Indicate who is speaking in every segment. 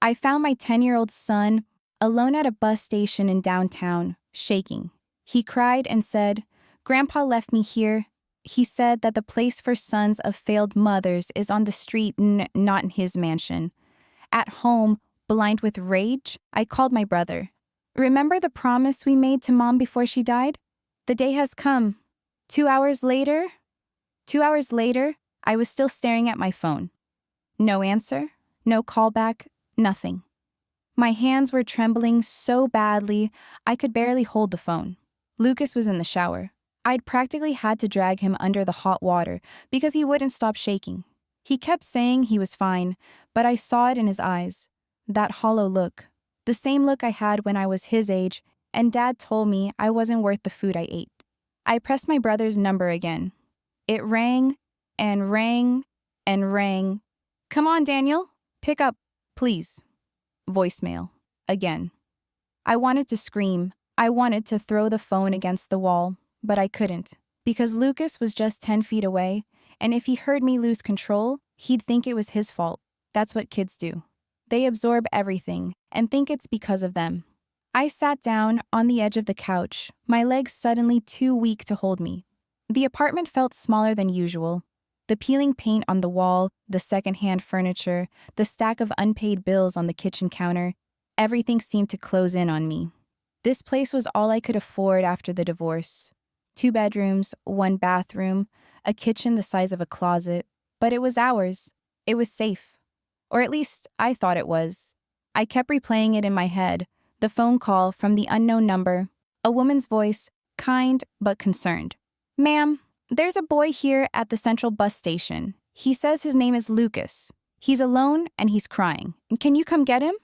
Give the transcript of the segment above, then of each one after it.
Speaker 1: I found my 10-year-old son alone at a bus station in downtown, shaking. He cried and said, "Grandpa left me here." He said that the place for sons of failed mothers is on the street, not in his mansion. At home, blind with rage, I called my brother. "Remember the promise we made to Mom before she died? The day has come." 2 hours later, I was still staring at my phone. No answer, no callback, nothing. My hands were trembling so badly, I could barely hold the phone. Lucas was in the shower. I'd practically had to drag him under the hot water because he wouldn't stop shaking. He kept saying he was fine, but I saw it in his eyes. That hollow look. The same look I had when I was his age, and Dad told me I wasn't worth the food I ate. I pressed my brother's number again. It rang and rang and rang. "Come on, Daniel. Pick up, please." Voicemail. Again. I wanted to scream. I wanted to throw the phone against the wall, but I couldn't, because Lucas was just 10 feet away, and if he heard me lose control, he'd think it was his fault. That's what kids do. They absorb everything and think it's because of them. I sat down on the edge of the couch, my legs suddenly too weak to hold me. The apartment felt smaller than usual. The peeling paint on the wall, the secondhand furniture, the stack of unpaid bills on the kitchen counter, everything seemed to close in on me. This place was all I could afford after the divorce. 2 bedrooms, 1 bathroom, a kitchen the size of a closet. But it was ours. It was safe. Or at least, I thought it was. I kept replaying it in my head, the phone call from the unknown number, a woman's voice, kind but concerned. "Ma'am, there's a boy here at the central bus station. He says his name is Lucas. He's alone and he's crying. Can you come get him?"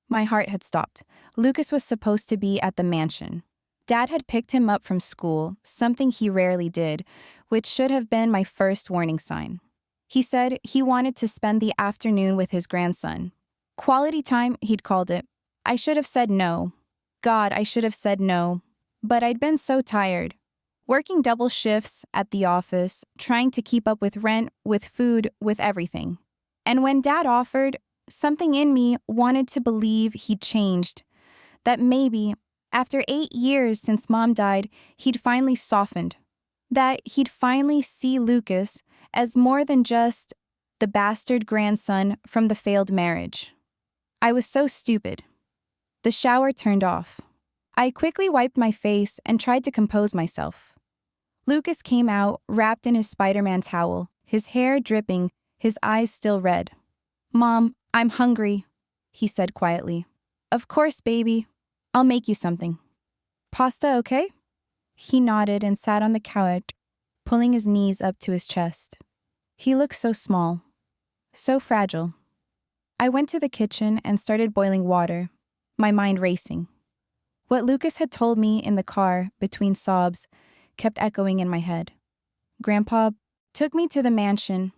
Speaker 1: My heart had stopped. Lucas was supposed to be at the mansion. Dad had picked him up from school, something he rarely did, which should have been my first warning sign. He said he wanted to spend the afternoon with his grandson. Quality time, he'd called it. I should have said no. God, I should have said no. But I'd been so tired. Working double shifts at the office, trying to keep up with rent, with food, with everything. And when Dad offered, something in me wanted to believe he'd changed. That maybe, after 8 years since Mom died, he'd finally softened. That he'd finally see Lucas as more than just the bastard grandson from the failed marriage. I was so stupid. The shower turned off. I quickly wiped my face and tried to compose myself. Lucas came out wrapped in his Spider-Man towel, his hair dripping, his eyes still red. "Mom, I'm hungry," he said quietly. "Of course, baby. I'll make you something." "Pasta, okay?" He nodded and sat on the couch, pulling his knees up to his chest. He looked so small, so fragile. I went to the kitchen and started boiling water, my mind racing. What Lucas had told me in the car, between sobs, kept echoing in my head. Grandpa took me to the mansion.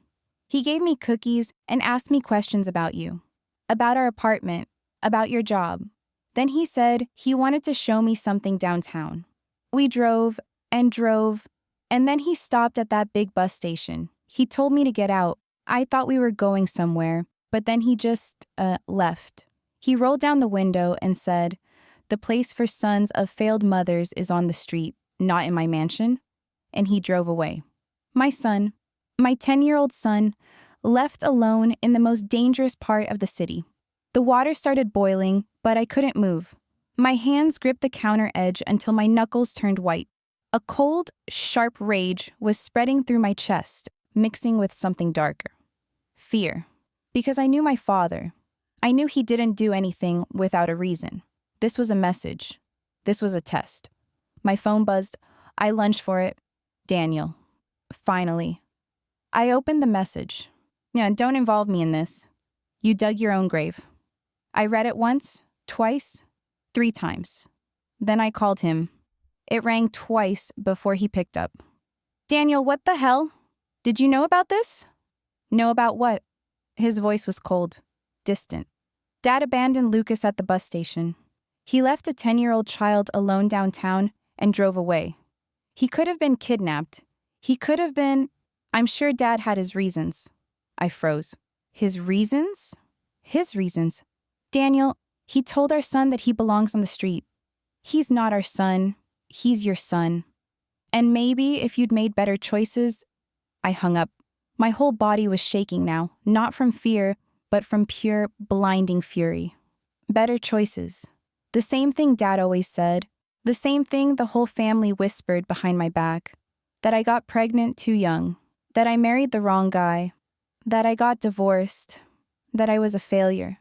Speaker 1: He gave me cookies and asked me questions about you, about our apartment, about your job. Then he said he wanted to show me something downtown. We drove, and then he stopped at that big bus station. He told me to get out. I thought we were going somewhere, but then he just, left. He rolled down the window and said, "The place for sons of failed mothers is on the street, not in my mansion," and he drove away. My son, my 10-year-old son, left alone in the most dangerous part of the city. The water started boiling, but I couldn't move. My hands gripped the counter edge until my knuckles turned white. A cold, sharp rage was spreading through my chest, mixing with something darker. Fear. Because I knew my father. I knew he didn't do anything without a reason. This was a message. This was a test. My phone buzzed. I lunged for it. Daniel. Finally. I opened the message. "Yeah, don't involve me in this. You dug your own grave." I read it once, twice, 3 times. Then I called him. It rang twice before he picked up. "Daniel, what the hell? Did you know about this?" "Know about what?" His voice was cold, distant. Dad abandoned Lucas at the bus station. He left a 10-year-old child alone downtown and drove away. He could have been kidnapped. He could have been... I'm sure Dad had his reasons. I froze. His reasons? His reasons. Daniel, he told our son that he belongs on the street. He's not our son. He's your son. And maybe if you'd made better choices. I hung up. My whole body was shaking now, not from fear, but from pure, blinding fury. Better choices. The same thing Dad always said. The same thing the whole family whispered behind my back. That I got pregnant too young. That I married the wrong guy. That I got divorced. That I was a failure.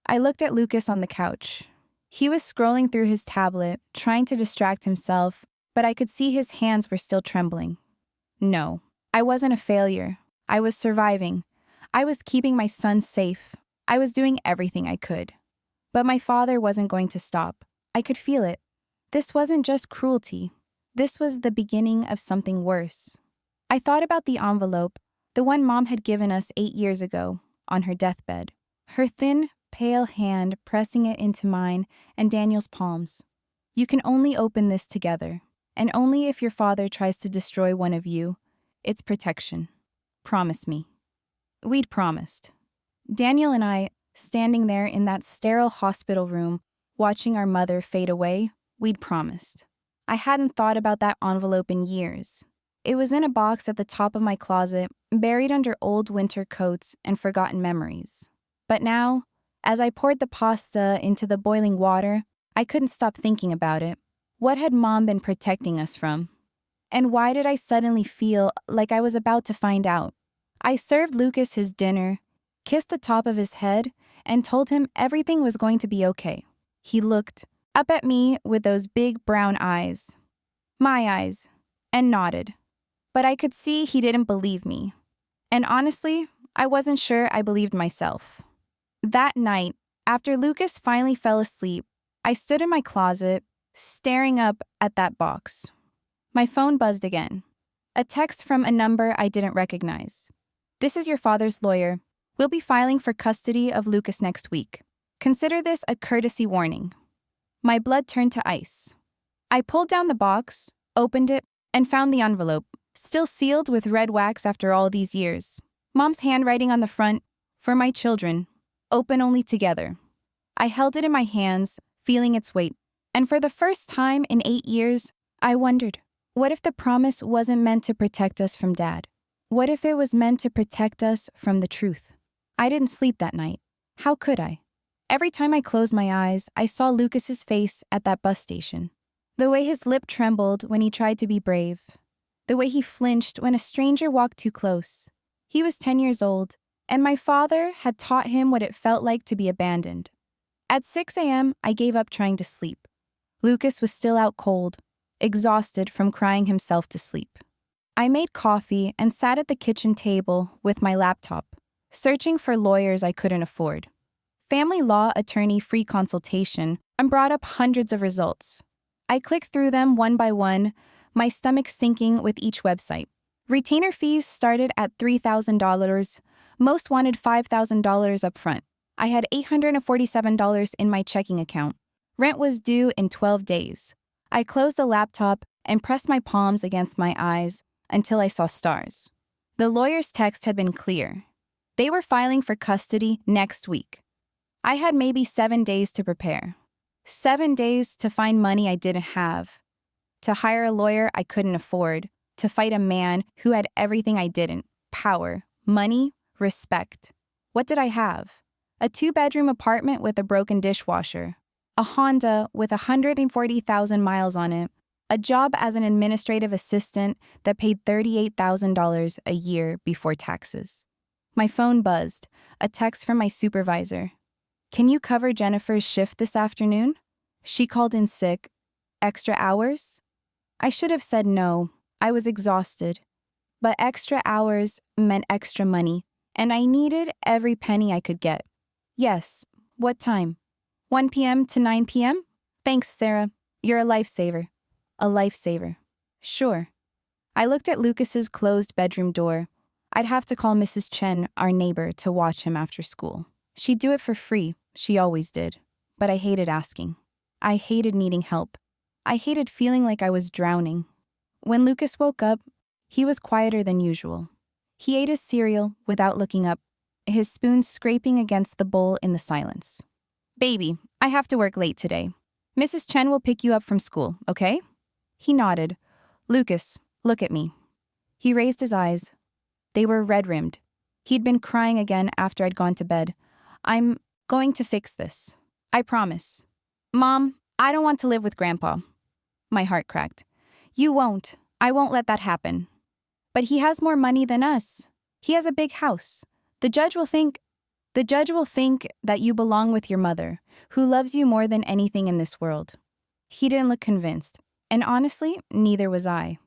Speaker 1: I looked at Lucas on the couch. He was scrolling through his tablet, trying to distract himself, but I could see his hands were still trembling. No, I wasn't a failure. I was surviving. I was keeping my son safe. I was doing everything I could. But my father wasn't going to stop. I could feel it. This wasn't just cruelty. This was the beginning of something worse. I thought about the envelope, the one Mom had given us 8 years ago, on her deathbed. Her thin, pale hand pressing it into mine and Daniel's palms. You can only open this together, and only if your father tries to destroy one of you. It's protection. Promise me. We'd promised. Daniel and I, standing there in that sterile hospital room, watching our mother fade away, we'd promised. I hadn't thought about that envelope in years. It was in a box at the top of my closet, buried under old winter coats and forgotten memories. But now, as I poured the pasta into the boiling water, I couldn't stop thinking about it. What had Mom been protecting us from? And why did I suddenly feel like I was about to find out? I served Lucas his dinner, kissed the top of his head, and told him everything was going to be okay. He looked up at me with those big brown eyes. My eyes. And nodded. But I could see he didn't believe me. And honestly, I wasn't sure I believed myself. That night, after Lucas finally fell asleep, I stood in my closet, staring up at that box. My phone buzzed again. A text from a number I didn't recognize. This is your father's lawyer. We'll be filing for custody of Lucas next week. Consider this a courtesy warning. My blood turned to ice. I pulled down the box, opened it, and found the envelope, still sealed with red wax after all these years. Mom's handwriting on the front, for my children, open only together. I held it in my hands, feeling its weight. And for the first time in 8 years, I wondered, what if the promise wasn't meant to protect us from Dad? What if it was meant to protect us from the truth? I didn't sleep that night. How could I? Every time I closed my eyes, I saw Lucas's face at that bus station. The way his lip trembled when he tried to be brave. The way he flinched when a stranger walked too close. He was 10 years old, and my father had taught him what it felt like to be abandoned. At 6 a.m., I gave up trying to sleep. Lucas was still out cold, exhausted from crying himself to sleep. I made coffee and sat at the kitchen table with my laptop, searching for lawyers I couldn't afford. Family law attorney free consultation, and brought up hundreds of results. I clicked through them one by one, my stomach sinking with each website. Retainer fees started at $3,000. Most wanted $5,000 up front. I had $847 in my checking account. Rent was due in 12 days. I closed the laptop and pressed my palms against my eyes until I saw stars. The lawyer's text had been clear. They were filing for custody next week. I had maybe 7 days to prepare. 7 days to find money I didn't have, to hire a lawyer I couldn't afford, to fight a man who had everything I didn't: power, money, respect. What did I have? A 2-bedroom apartment with a broken dishwasher, a Honda with 140,000 miles on it, a job as an administrative assistant that paid $38,000 a year before taxes. My phone buzzed, a text from my supervisor. Can you cover Jennifer's shift this afternoon? She called in sick. Extra hours? I should have said no. I was exhausted. But extra hours meant extra money, and I needed every penny I could get. Yes. What time? 1 p.m. to 9 p.m.? Thanks, Sarah. You're a lifesaver. A lifesaver. Sure. I looked at Lucas's closed bedroom door. I'd have to call Mrs. Chen, our neighbor, to watch him after school. She'd do it for free. She always did. But I hated asking. I hated needing help. I hated feeling like I was drowning. When Lucas woke up, he was quieter than usual. He ate his cereal without looking up, his spoon scraping against the bowl in the silence. Baby, I have to work late today. Mrs. Chen will pick you up from school, okay? He nodded. Lucas, look at me. He raised his eyes. They were red-rimmed. He'd been crying again after I'd gone to bed. I'm going to fix this. I promise. Mom, I don't want to live with Grandpa. My heart cracked. You won't. I won't let that happen. But he has more money than us. He has a big house. The judge will think that you belong with your mother, who loves you more than anything in this world. He didn't look convinced, and honestly, neither was I.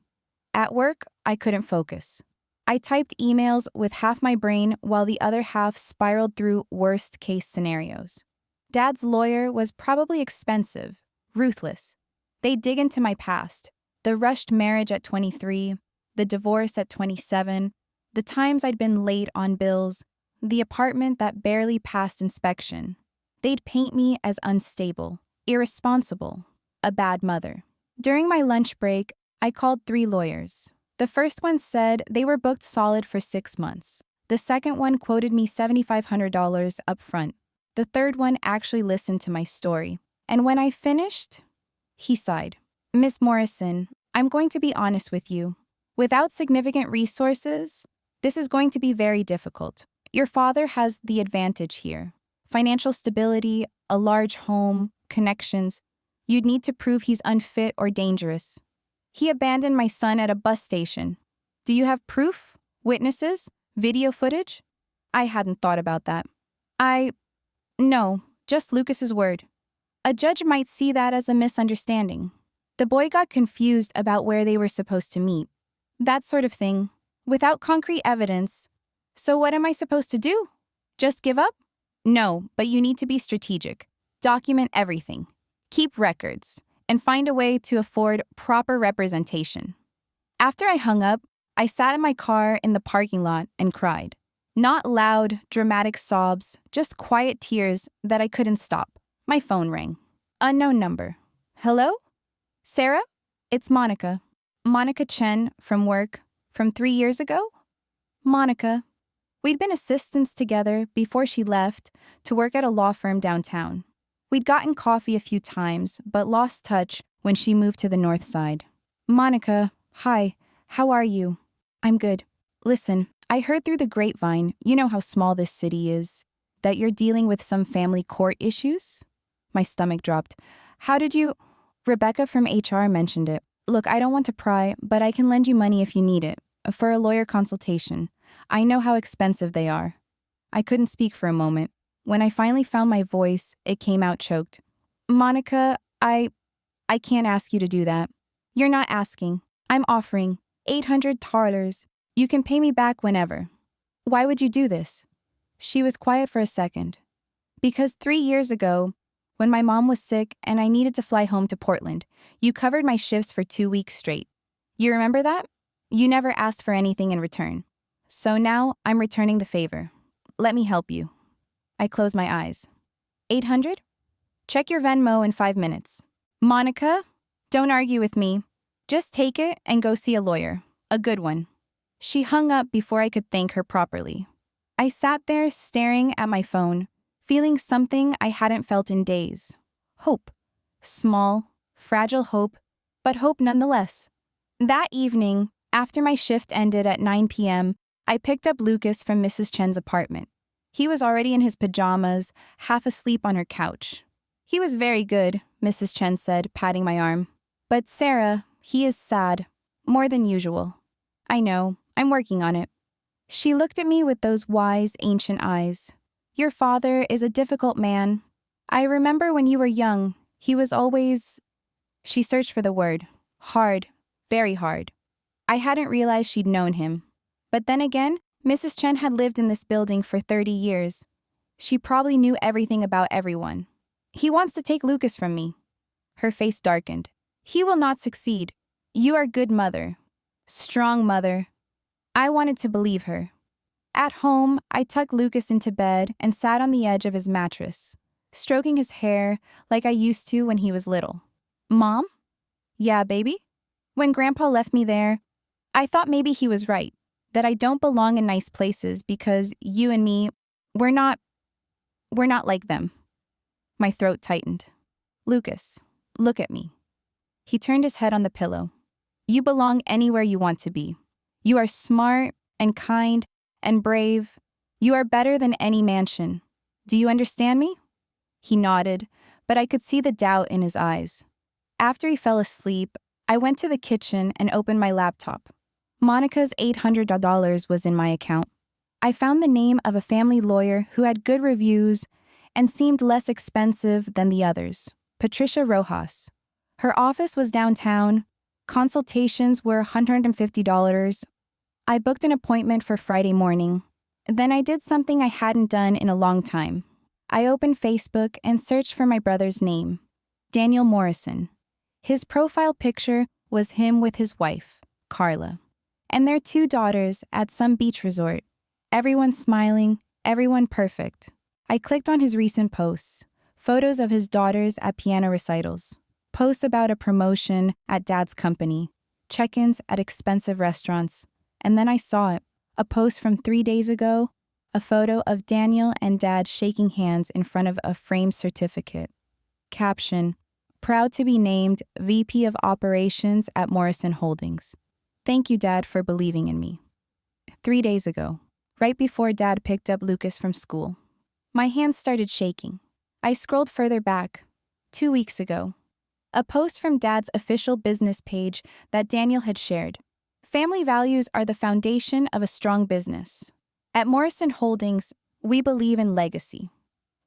Speaker 1: At work, I couldn't focus. I typed emails with half my brain while the other half spiraled through worst-case scenarios. Dad's lawyer was probably expensive, ruthless. They'd dig into my past, the rushed marriage at 23, the divorce at 27, the times I'd been late on bills, the apartment that barely passed inspection. They'd paint me as unstable, irresponsible, a bad mother. During my lunch break, I called 3 lawyers. The first one said they were booked solid for 6 months. The second one quoted me $7,500 up front. The third one actually listened to my story. And when I finished, he sighed. Miss Morrison, I'm going to be honest with you. Without significant resources, this is going to be very difficult. Your father has the advantage here. Financial stability, a large home, connections. You'd need to prove he's unfit or dangerous. He abandoned my son at a bus station. Do you have proof? Witnesses? Video footage? I hadn't thought about that. No, just Lucas's word. A judge might see that as a misunderstanding. The boy got confused about where they were supposed to meet. That sort of thing. Without concrete evidence. So what am I supposed to do? Just give up? No, but you need to be strategic. Document everything. Keep records. And find a way to afford proper representation. After I hung up, I sat in my car in the parking lot and cried. Not loud, dramatic sobs, just quiet tears that I couldn't stop. My phone rang. Unknown number. Hello? Sarah? It's Monica. Monica Chen from work. From 3 years ago? Monica. We'd been assistants together before she left to work at a law firm downtown. We'd gotten coffee a few times, but lost touch when she moved to the north side. Monica, hi, how are you? I'm good. Listen, I heard through the grapevine, you know how small this city is, that you're dealing with some family court issues? My stomach dropped. How did you? Rebecca from HR mentioned it. Look, I don't want to pry, but I can lend you money if you need it, for a lawyer consultation. I know how expensive they are. I couldn't speak for a moment. When I finally found my voice, it came out choked. Monica, I can't ask you to do that. You're not asking. I'm offering $800. You can pay me back whenever. Why would you do this? She was quiet for a second. Because 3 years ago, when my mom was sick and I needed to fly home to Portland, you covered my shifts for 2 weeks straight. You remember that? You never asked for anything in return. So now I'm returning the favor. Let me help you. I closed my eyes. 800? Check your Venmo in 5 minutes. Monica, don't argue with me. Just take it and go see a lawyer. A good one. She hung up before I could thank her properly. I sat there staring at my phone, feeling something I hadn't felt in days. Hope. Small, fragile hope, but hope nonetheless. That evening, after my shift ended at 9 p.m., I picked up Lucas from Mrs. Chen's apartment. He was already in his pajamas, half asleep on her couch. He was very good, Mrs. Chen said, patting my arm. But Sarah, he is sad, more than usual. I know, I'm working on it. She looked at me with those wise, ancient eyes. Your father is a difficult man. I remember when you were young, he was always... She searched for the word. Hard, very hard. I hadn't realized she'd known him. But then again, Mrs. Chen had lived in this building for 30 years. She probably knew everything about everyone. He wants to take Lucas from me. Her face darkened. He will not succeed. You are a good mother. Strong mother. I wanted to believe her. At home, I tucked Lucas into bed and sat on the edge of his mattress, stroking his hair like I used to when he was little. Mom? Yeah, baby? When Grandpa left me there, I thought maybe he was right, that I don't belong in nice places because you and me, we're not like them. My throat tightened. Lucas, look at me. He turned his head on the pillow. You belong anywhere you want to be. You are smart and kind and brave. You are better than any mansion. Do you understand me? He nodded, but I could see the doubt in his eyes. After he fell asleep, I went to the kitchen and opened my laptop. Monica's $800 was in my account. I found the name of a family lawyer who had good reviews and seemed less expensive than the others, Patricia Rojas. Her office was downtown. Consultations were $150. I booked an appointment for Friday morning. Then I did something I hadn't done in a long time. I opened Facebook and searched for my brother's name, Daniel Morrison. His profile picture was him with his wife, Carla, and their 2 daughters at some beach resort. Everyone smiling, everyone perfect. I clicked on his recent posts, photos of his daughters at piano recitals, posts about a promotion at Dad's company, check-ins at expensive restaurants, and then I saw it, a post from 3 days ago, a photo of Daniel and Dad shaking hands in front of a framed certificate. Caption, proud to be named VP of Operations at Morrison Holdings. Thank you, Dad, for believing in me. 3 days ago, right before Dad picked up Lucas from school. My hands started shaking. I scrolled further back. 2 weeks ago. A post from Dad's official business page that Daniel had shared. Family values are the foundation of a strong business. At Morrison Holdings, we believe in legacy.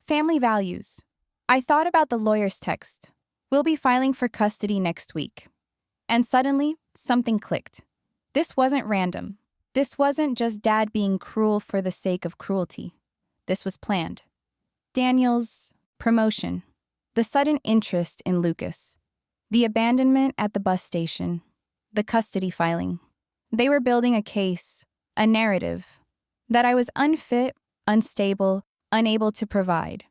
Speaker 1: Family values. I thought about the lawyer's text. We'll be filing for custody next week. And suddenly, something clicked. This wasn't random. This wasn't just Dad being cruel for the sake of cruelty. This was planned. Daniel's promotion, the sudden interest in Lucas, the abandonment at the bus station, the custody filing. They were building a case, a narrative, that I was unfit, unstable, unable to provide.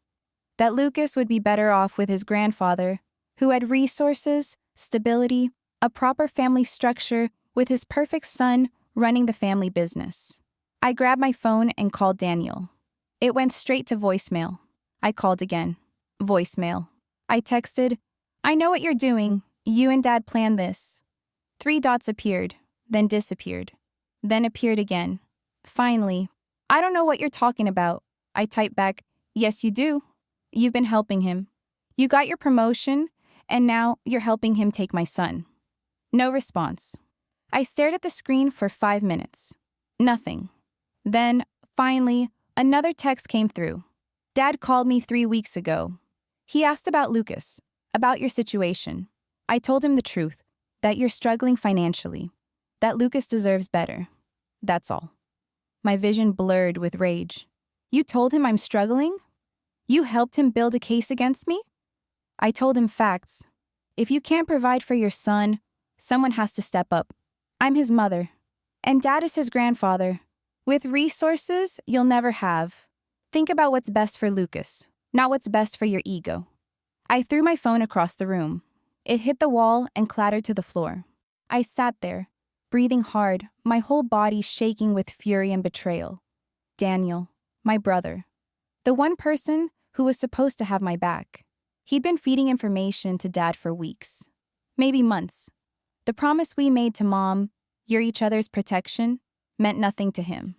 Speaker 1: That Lucas would be better off with his grandfather, who had resources, stability, a proper family structure, with his perfect son running the family business. I grabbed my phone and called Daniel. It went straight to voicemail. I called again. Voicemail. I texted, I know what you're doing. You and Dad planned this. 3 dots appeared, then disappeared, then appeared again. Finally, I don't know what you're talking about. I typed back, yes, you do. You've been helping him. You got your promotion, and now you're helping him take my son. No response. I stared at the screen for 5 minutes. Nothing. Then, finally, another text came through. Dad called me 3 weeks ago. He asked about Lucas, about your situation. I told him the truth, that you're struggling financially, that Lucas deserves better. That's all. My vision blurred with rage. You told him I'm struggling? You helped him build a case against me? I told him facts. If you can't provide for your son, someone has to step up. I'm his mother, and Dad is his grandfather. With resources you'll never have. Think about what's best for Lucas, not what's best for your ego. I threw my phone across the room. It hit the wall and clattered to the floor. I sat there, breathing hard, my whole body shaking with fury and betrayal. Daniel, my brother, the one person who was supposed to have my back. He'd been feeding information to Dad for weeks, maybe months. The promise we made to Mom, you're each other's protection, meant nothing to him.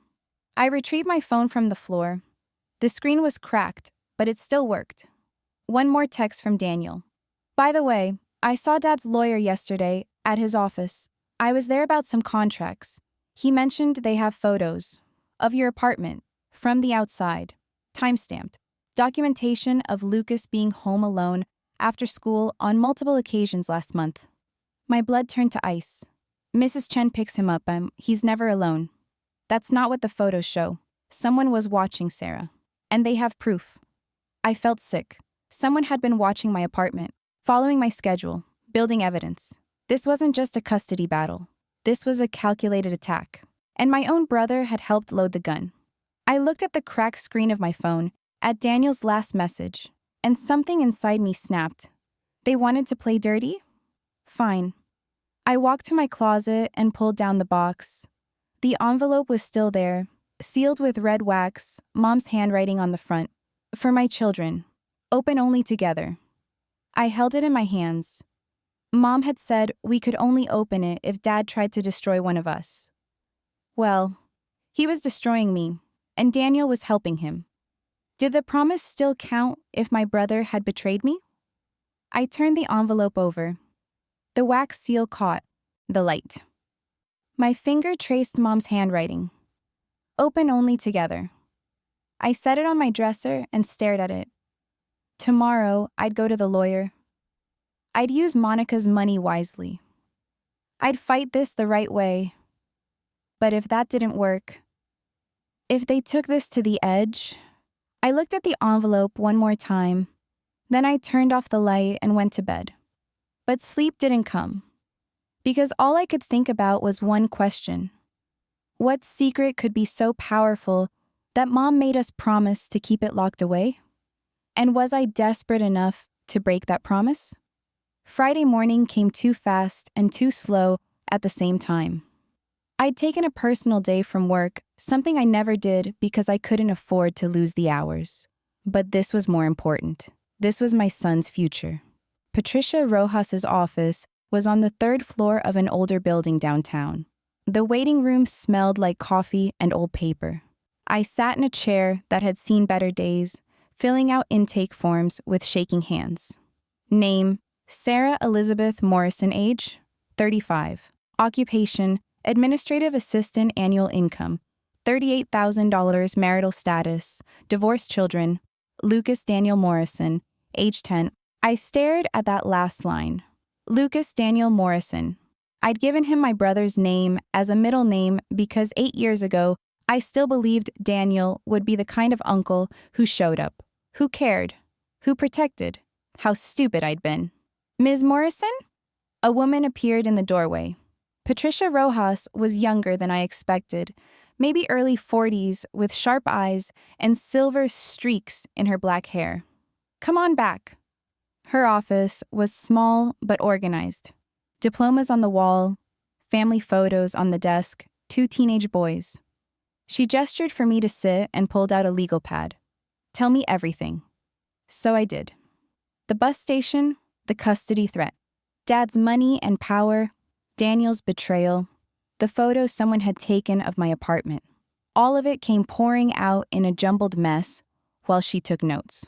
Speaker 1: I retrieved my phone from the floor. The screen was cracked, but it still worked. One more text from Daniel. By the way, I saw Dad's lawyer yesterday at his office. I was there about some contracts. He mentioned they have photos of your apartment from the outside, timestamped, documentation of Lucas being home alone after school on multiple occasions last month. My blood turned to ice. Mrs. Chen picks him up. He's never alone. That's not what the photos show. Someone was watching Sarah, and they have proof. I felt sick. Someone had been watching my apartment, following my schedule, building evidence. This wasn't just a custody battle. This was a calculated attack. And my own brother had helped load the gun. I looked at the cracked screen of my phone, at Daniel's last message, and something inside me snapped. They wanted to play dirty? Fine. I walked to my closet and pulled down the box. The envelope was still there, sealed with red wax, Mom's handwriting on the front. For my children. Open only together. I held it in my hands. Mom had said we could only open it if Dad tried to destroy one of us. Well, he was destroying me, and Daniel was helping him. Did the promise still count if my brother had betrayed me? I turned the envelope over. The wax seal caught the light. My finger traced Mom's handwriting. Open only together. I set it on my dresser and stared at it. Tomorrow, I'd go to the lawyer. I'd use Monica's money wisely. I'd fight this the right way. But if that didn't work, if they took this to the edge, I looked at the envelope one more time. Then I turned off the light and went to bed. But sleep didn't come, because all I could think about was one question. What secret could be so powerful that Mom made us promise to keep it locked away? And was I desperate enough to break that promise? Friday morning came too fast and too slow at the same time. I'd taken a personal day from work, something I never did because I couldn't afford to lose the hours. But this was more important. This was my son's future. Patricia Rojas's office was on the third floor of an older building downtown. The waiting room smelled like coffee and old paper. I sat in a chair that had seen better days, filling out intake forms with shaking hands. Name, Sarah Elizabeth Morrison. Age, 35. Occupation, administrative assistant. Annual income, $38,000. Marital status, divorced. Children, Lucas Daniel Morrison, age 10. I stared at that last line. Lucas Daniel Morrison. I'd given him my brother's name as a middle name because 8 years ago, I still believed Daniel would be the kind of uncle who showed up, who cared, who protected. How stupid I'd been. Ms. Morrison? A woman appeared in the doorway. Patricia Rojas was younger than I expected, maybe early 40s, with sharp eyes and silver streaks in her black hair. Come on back. Her office was small but organized. Diplomas on the wall, family photos on the desk, 2 teenage boys. She gestured for me to sit and pulled out a legal pad. Tell me everything. So I did. The bus station, the custody threat, Dad's money and power, Daniel's betrayal, the photos someone had taken of my apartment. All of it came pouring out in a jumbled mess while she took notes.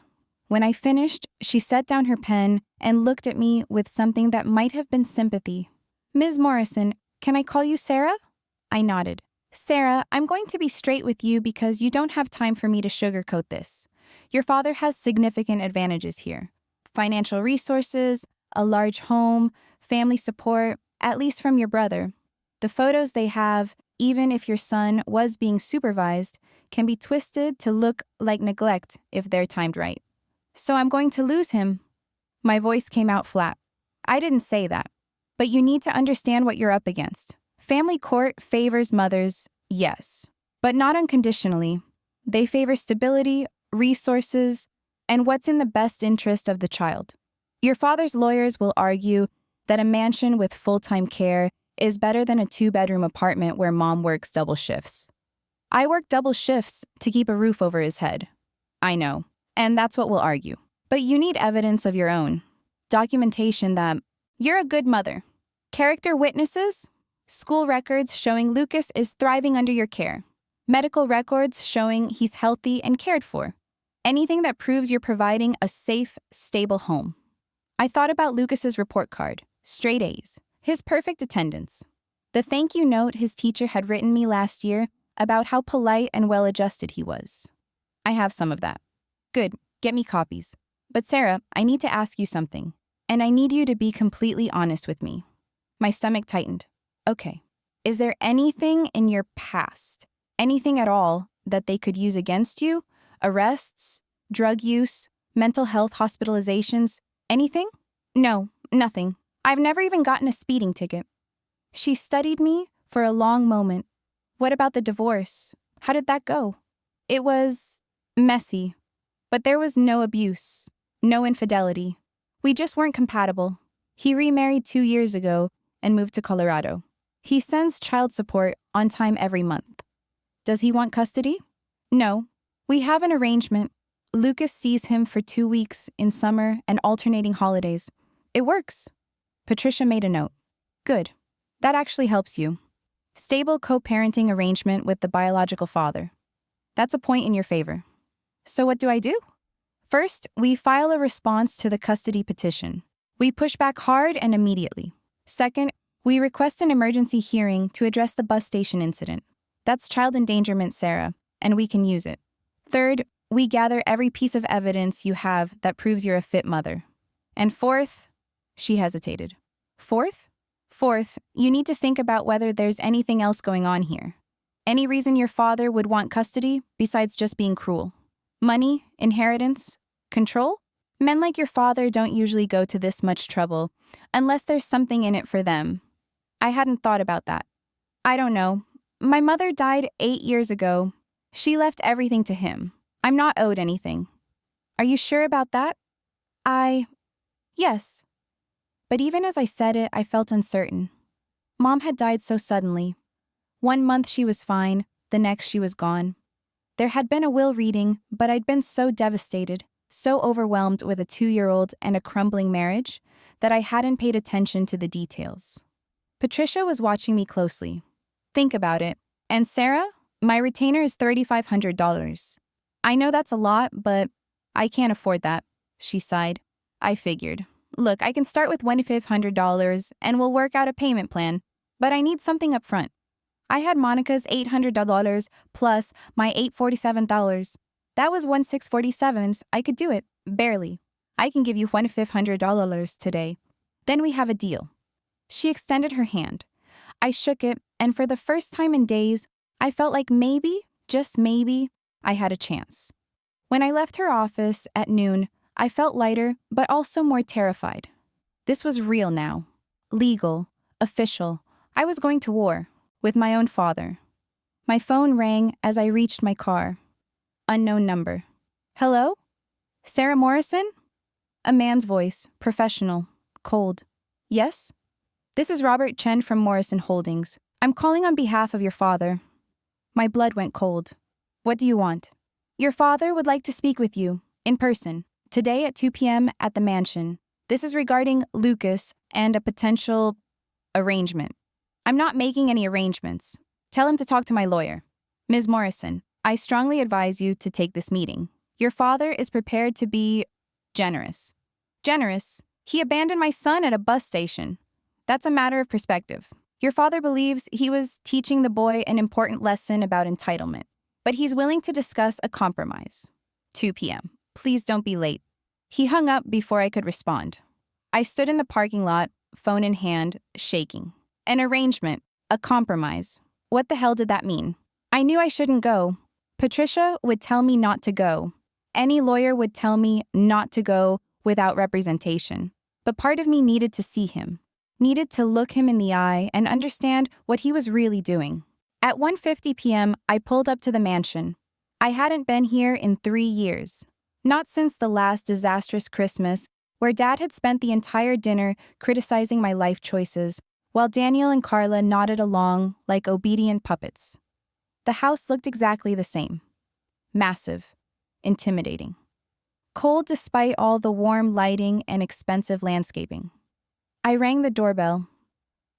Speaker 1: When I finished, she set down her pen and looked at me with something that might have been sympathy. Ms. Morrison, can I call you Sarah? I nodded. Sarah, I'm going to be straight with you because you don't have time for me to sugarcoat this. Your father has significant advantages here. Financial resources, a large home, family support, at least from your brother. The photos they have, even if your son was being supervised, can be twisted to look like neglect if they're timed right. So I'm going to lose him. My voice came out flat. I didn't say that. But you need to understand what you're up against. Family court favors mothers, yes, but not unconditionally. They favor stability, resources, and what's in the best interest of the child. Your father's lawyers will argue that a mansion with full-time care is better than a 2-bedroom apartment where Mom works double shifts. I work double shifts to keep a roof over his head. I know, and that's what we'll argue. But you need evidence of your own. Documentation that you're a good mother. Character witnesses? School records showing Lucas is thriving under your care. Medical records showing he's healthy and cared for. Anything that proves you're providing a safe, stable home. I thought about Lucas's report card, straight A's, his perfect attendance. The thank you note his teacher had written me last year about how polite and well-adjusted he was. I have some of that. Good, get me copies. But Sarah, I need to ask you something, and I need you to be completely honest with me. My stomach tightened. Okay, is there anything in your past, anything at all, that they could use against you? Arrests, drug use, mental health hospitalizations, anything? No, nothing. I've never even gotten a speeding ticket. She studied me for a long moment. What about the divorce? How did that go? It was messy, but there was no abuse, no infidelity. We just weren't compatible. He remarried 2 years ago and moved to Colorado. He sends child support on time every month. Does he want custody? No. We have an arrangement, Lucas sees him for 2 weeks in summer and alternating holidays. It works. Patricia made a note. Good. That actually helps you. Stable co-parenting arrangement with the biological father. That's a point in your favor. So what do I do? First, we file a response to the custody petition. We push back hard and immediately. Second, we request an emergency hearing to address the bus station incident. That's child endangerment, Sarah, and we can use it. Third, we gather every piece of evidence you have that proves you're a fit mother. And fourth, she hesitated. Fourth, you need to think about whether there's anything else going on here. Any reason your father would want custody besides just being cruel? Money, inheritance, control? Men like your father don't usually go to this much trouble unless there's something in it for them. I hadn't thought about that. I don't know. My mother died 8 years ago. She left everything to him. I'm not owed anything. Are you sure about that? Yes. But even as I said it, I felt uncertain. Mom had died so suddenly. 1 month she was fine, the next she was gone. There had been a will reading, but I'd been so devastated, so overwhelmed with a 2-year-old and a crumbling marriage, that I hadn't paid attention to the details. Patricia was watching me closely. Think about it. And Sarah, my retainer is $3,500. I know that's a lot, but I can't afford that, she sighed. I figured. Look, I can start with $2,500 and we'll work out a payment plan, but I need something up front. I had Monica's $800 plus my $847. That was $1,647. I could do it, barely. I can give you $2,500 today. Then we have a deal. She extended her hand. I shook it, and for the first time in days, I felt like maybe, just maybe, I had a chance. When I left her office at noon, I felt lighter, but also more terrified. This was real now. Legal, official. I was going to war, with my own father. My phone rang as I reached my car. Unknown number. Hello? Sarah Morrison? A man's voice, professional, cold. Yes? This is Robert Chen from Morrison Holdings. I'm calling on behalf of your father. My blood went cold. What do you want? Your father would like to speak with you, in person, today at 2 p.m. at the mansion. This is regarding Lucas and a potential arrangement. I'm not making any arrangements. Tell him to talk to my lawyer. Ms. Morrison, I strongly advise you to take this meeting. Your father is prepared to be generous. Generous? He abandoned my son at a bus station. That's a matter of perspective. Your father believes he was teaching the boy an important lesson about entitlement, but he's willing to discuss a compromise. 2 p.m. Please don't be late. He hung up before I could respond. I stood in the parking lot, phone in hand, shaking. An arrangement, a compromise. What the hell did that mean? I knew I shouldn't go. Patricia would tell me not to go. Any lawyer would tell me not to go without representation. But part of me needed to see him, needed to look him in the eye and understand what he was really doing. At 1:50 p.m., I pulled up to the mansion. I hadn't been here in 3 years. Not since the last disastrous Christmas, where Dad had spent the entire dinner criticizing my life choices, while Daniel and Carla nodded along like obedient puppets. The house looked exactly the same. Massive. Intimidating. Cold despite all the warm lighting and expensive landscaping. I rang the doorbell.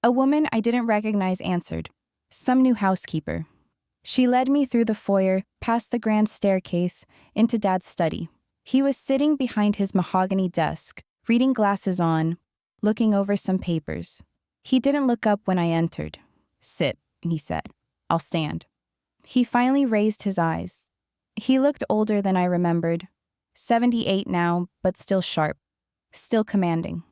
Speaker 1: A woman I didn't recognize answered. Some new housekeeper. She led me through the foyer, past the grand staircase, into Dad's study. He was sitting behind his mahogany desk, reading glasses on, looking over some papers. He didn't look up when I entered. Sit, he said. I'll stand. He finally raised his eyes. He looked older than I remembered. 78 now, but still sharp. Still commanding.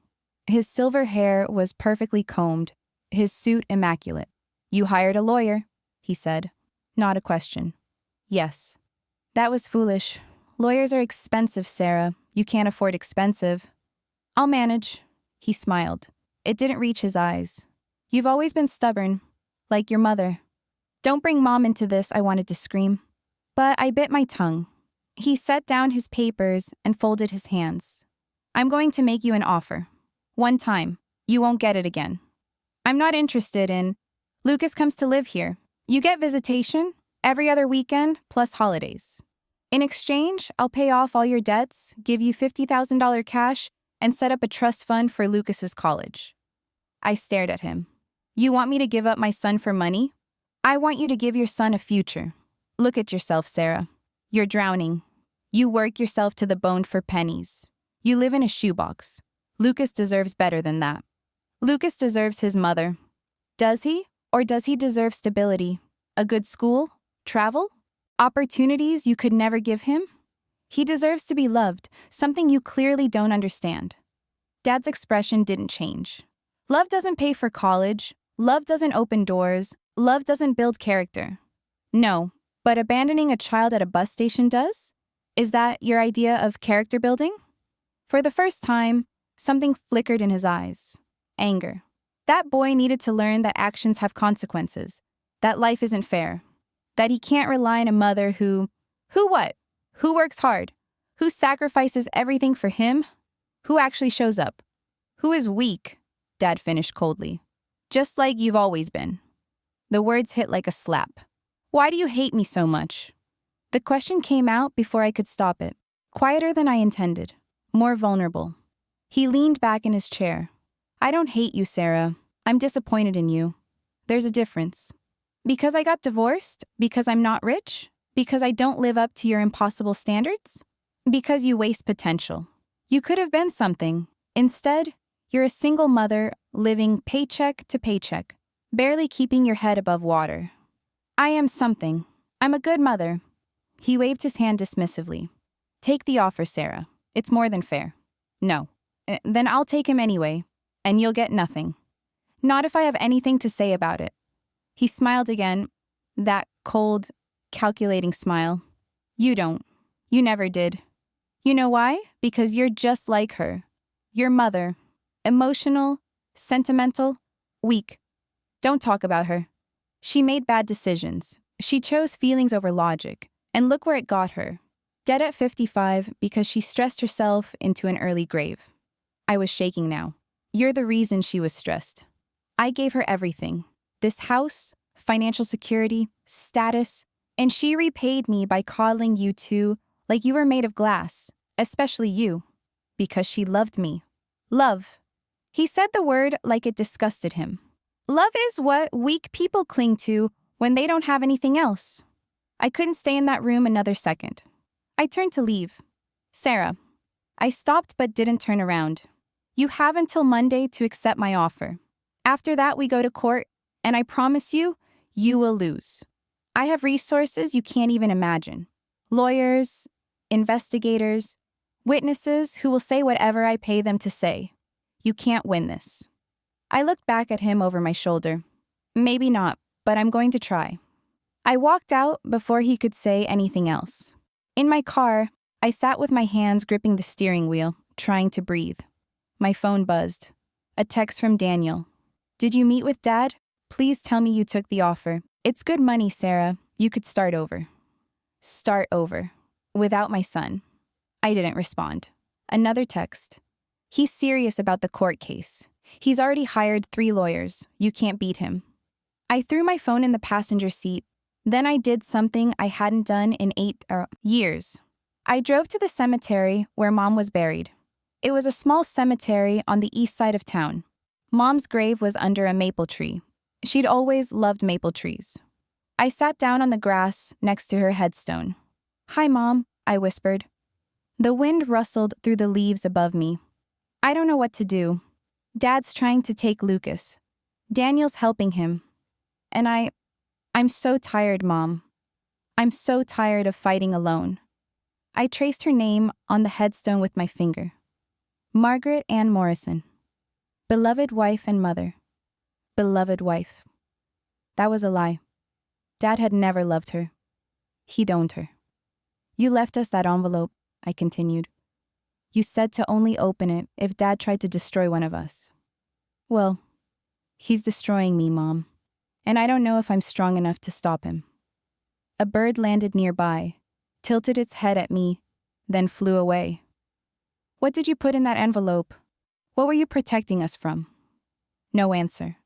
Speaker 1: His silver hair was perfectly combed, his suit immaculate. You hired a lawyer, he said. Not a question. Yes. That was foolish. Lawyers are expensive, Sarah. You can't afford expensive. I'll manage. He smiled. It didn't reach his eyes. You've always been stubborn, like your mother. Don't bring Mom into this, I wanted to scream. But I bit my tongue. He set down his papers and folded his hands. I'm going to make you an offer. One time. You won't get it again. I'm not interested in... Lucas comes to live here. You get visitation every other weekend plus holidays. In exchange, I'll pay off all your debts, give you $50,000 cash, and set up a trust fund for Lucas's college. I stared at him. You want me to give up my son for money? I want you to give your son a future. Look at yourself, Sarah. You're drowning. You work yourself to the bone for pennies. You live in a shoebox. Lucas deserves better than that. Lucas deserves his mother. Does he? Or does he deserve stability? A good school? Travel? Opportunities you could never give him? He deserves to be loved, something you clearly don't understand. Dad's expression didn't change. Love doesn't pay for college. Love doesn't open doors. Love doesn't build character. No, but abandoning a child at a bus station does? Is that your idea of character building? For the first time, something flickered in his eyes. Anger. That boy needed to learn that actions have consequences, that life isn't fair, that he can't rely on a mother who what? Who works hard? Who sacrifices everything for him? Who actually shows up? Who is weak? Dad finished coldly. Just like you've always been. The words hit like a slap. Why do you hate me so much? The question came out before I could stop it. Quieter than I intended. More vulnerable. He leaned back in his chair. I don't hate you, Sarah. I'm disappointed in you. There's a difference. Because I got divorced? Because I'm not rich? Because I don't live up to your impossible standards? Because you waste potential. You could have been something. Instead, you're a single mother living paycheck to paycheck, barely keeping your head above water. I am something. I'm a good mother. He waved his hand dismissively. Take the offer, Sarah. It's more than fair. No. Then I'll take him anyway, and you'll get nothing. Not if I have anything to say about it. He smiled again, that cold, calculating smile. You don't. You never did. You know why? Because you're just like her. Your mother. Emotional, sentimental, weak. Don't talk about her. She made bad decisions. She chose feelings over logic. And look where it got her. Dead at 55 because she stressed herself into an early grave. I was shaking now. You're the reason she was stressed. I gave her everything. This house, financial security, status, and she repaid me by coddling you two like you were made of glass, especially you, because she loved me. Love. He said the word like it disgusted him. Love is what weak people cling to when they don't have anything else. I couldn't stay in that room another second. I turned to leave. Sarah. I stopped but didn't turn around. You have until Monday to accept my offer. After that, we go to court, and I promise you, you will lose. I have resources you can't even imagine. Lawyers, investigators, witnesses who will say whatever I pay them to say. You can't win this. I looked back at him over my shoulder. Maybe not, but I'm going to try. I walked out before he could say anything else. In my car, I sat with my hands gripping the steering wheel, trying to breathe. My phone buzzed. A text from Daniel. Did you meet with Dad? Please tell me you took the offer. It's good money, Sarah. You could start over. Start over. Without my son. I didn't respond. Another text. He's serious about the court case. He's already hired 3 lawyers. You can't beat him. I threw my phone in the passenger seat. Then I did something I hadn't done in 8 years. I drove to the cemetery where Mom was buried. It was a small cemetery on the east side of town. Mom's grave was under a maple tree. She'd always loved maple trees. I sat down on the grass next to her headstone. Hi, Mom, I whispered. The wind rustled through the leaves above me. I don't know what to do. Dad's trying to take Lucas. Daniel's helping him. And I'm so tired, Mom. I'm so tired of fighting alone. I traced her name on the headstone with my finger. Margaret Ann Morrison. Beloved wife and mother. Beloved wife. That was a lie. Dad had never loved her. He'd owned her. You left us that envelope, I continued. You said to only open it if Dad tried to destroy one of us. Well, he's destroying me, Mom. And I don't know if I'm strong enough to stop him. A bird landed nearby, tilted its head at me, then flew away. What did you put in that envelope? What were you protecting us from? No answer.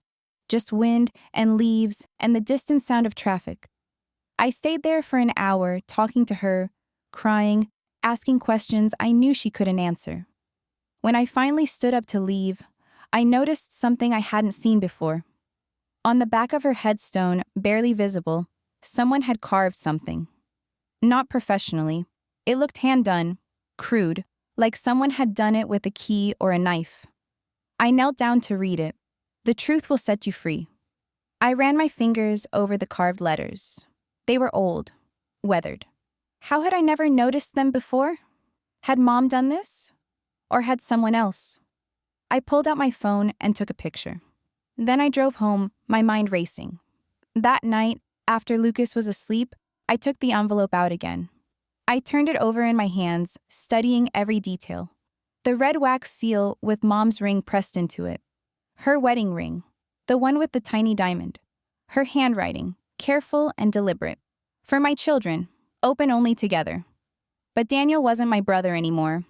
Speaker 1: Just wind and leaves and the distant sound of traffic. I stayed there for an hour talking to her, crying, asking questions I knew she couldn't answer. When I finally stood up to leave, I noticed something I hadn't seen before. On the back of her headstone, barely visible, someone had carved something. Not professionally. It looked hand-done, crude, like someone had done it with a key or a knife. I knelt down to read it. The truth will set you free. I ran my fingers over the carved letters. They were old, weathered. How had I never noticed them before? Had Mom done this? Or had someone else? I pulled out my phone and took a picture. Then I drove home, my mind racing. That night, after Lucas was asleep, I took the envelope out again. I turned it over in my hands, studying every detail. The red wax seal with Mom's ring pressed into it. Her wedding ring, the one with the tiny diamond. Her handwriting, careful and deliberate. For my children, open only together. But Daniel wasn't my brother anymore.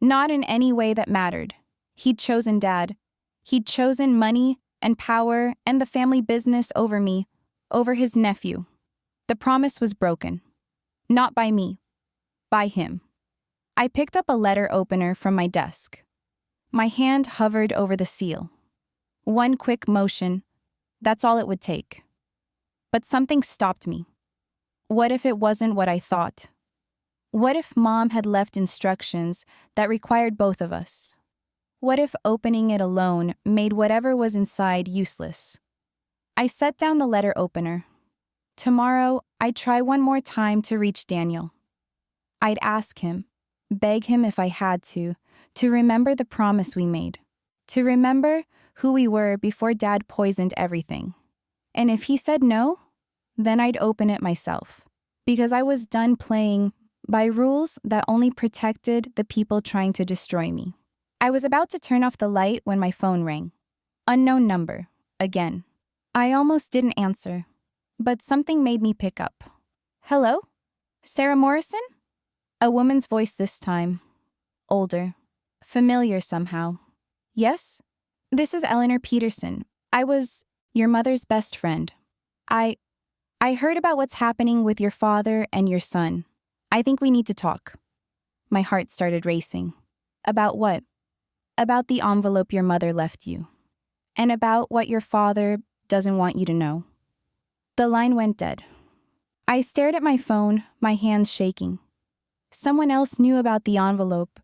Speaker 1: Not in any way that mattered. He'd chosen Dad. He'd chosen money and power and the family business over me, over his nephew. The promise was broken. Not by me. By him. I picked up a letter opener from my desk. My hand hovered over the seal. One quick motion, that's all it would take. But something stopped me. What if it wasn't what I thought? What if Mom had left instructions that required both of us? What if opening it alone made whatever was inside useless? I set down the letter opener. Tomorrow, I'd try one more time to reach Daniel. I'd ask him, beg him if I had to remember the promise we made, to remember who we were before Dad poisoned everything. And if he said no, then I'd open it myself, because I was done playing by rules that only protected the people trying to destroy me. I was about to turn off the light when my phone rang. Unknown number, again. I almost didn't answer, but something made me pick up. Hello? Sarah Morrison? A woman's voice this time. Older. Familiar somehow. Yes? This is Eleanor Peterson. I was your mother's best friend. I heard about what's happening with your father and your son. I think we need to talk. My heart started racing. About what? About the envelope your mother left you. And about what your father doesn't want you to know. The line went dead. I stared at my phone, my hands shaking. Someone else knew about the envelope.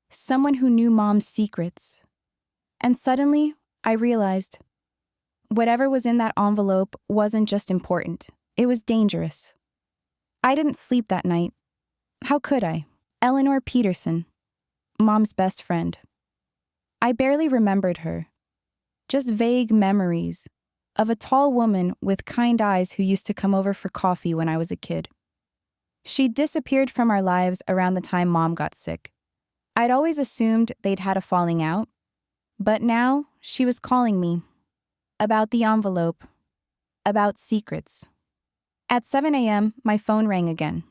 Speaker 1: Someone who knew Mom's secrets. And suddenly, I realized whatever was in that envelope wasn't just important. It was dangerous. I didn't sleep that night. How could I? Eleanor Peterson, Mom's best friend. I barely remembered her. Just vague memories of a tall woman with kind eyes who used to come over for coffee when I was a kid. She disappeared from our lives around the time Mom got sick. I'd always assumed they'd had a falling out, but now she was calling me. About the envelope. About secrets. At 7 a.m., my phone rang again.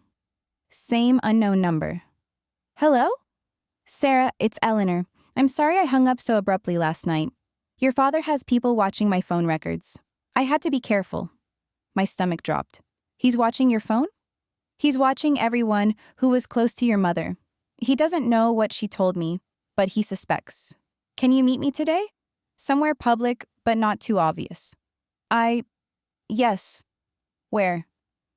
Speaker 1: Same unknown number. Hello? Sarah, it's Eleanor. I'm sorry I hung up so abruptly last night. Your father has people watching my phone records. I had to be careful. My stomach dropped. He's watching your phone? He's watching everyone who was close to your mother. He doesn't know what she told me, but he suspects. Can you meet me today? Somewhere public, but not too obvious. Yes. Where?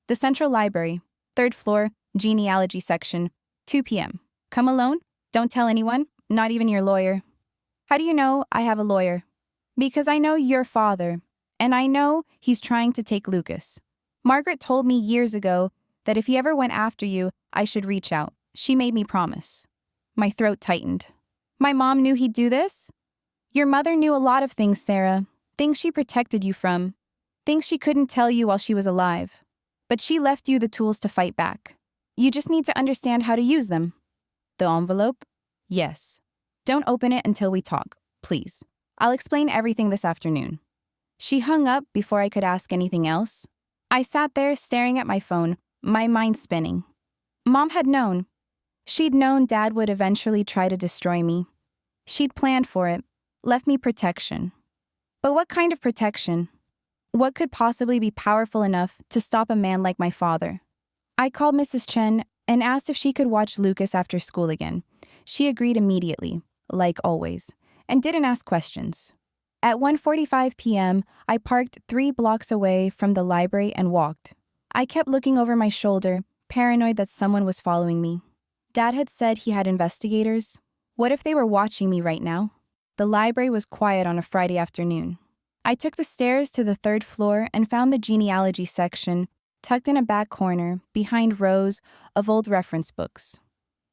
Speaker 1: The Central Library, 3rd floor, genealogy section, 2 p.m. Come alone? Don't tell anyone, not even your lawyer. How do you know I have a lawyer? Because I know your father, and I know he's trying to take Lucas. Margaret told me years ago that if he ever went after you, I should reach out. She made me promise. My throat tightened. My mom knew he'd do this? Your mother knew a lot of things, Sarah. Things she protected you from. Things she couldn't tell you while she was alive. But she left you the tools to fight back. You just need to understand how to use them. The envelope? Yes. Don't open it until we talk, please. I'll explain everything this afternoon. She hung up before I could ask anything else. I sat there staring at my phone, my mind spinning. Mom had known. She'd known Dad would eventually try to destroy me. She'd planned for it, left me protection. But what kind of protection? What could possibly be powerful enough to stop a man like my father? I called Mrs. Chen and asked if she could watch Lucas after school again. She agreed immediately, like always, and didn't ask questions. At 1:45 p.m., I parked 3 blocks away from the library and walked. I kept looking over my shoulder, paranoid that someone was following me. Dad had said he had investigators. What if they were watching me right now? The library was quiet on a Friday afternoon. I took the stairs to the 3rd floor and found the genealogy section tucked in a back corner behind rows of old reference books.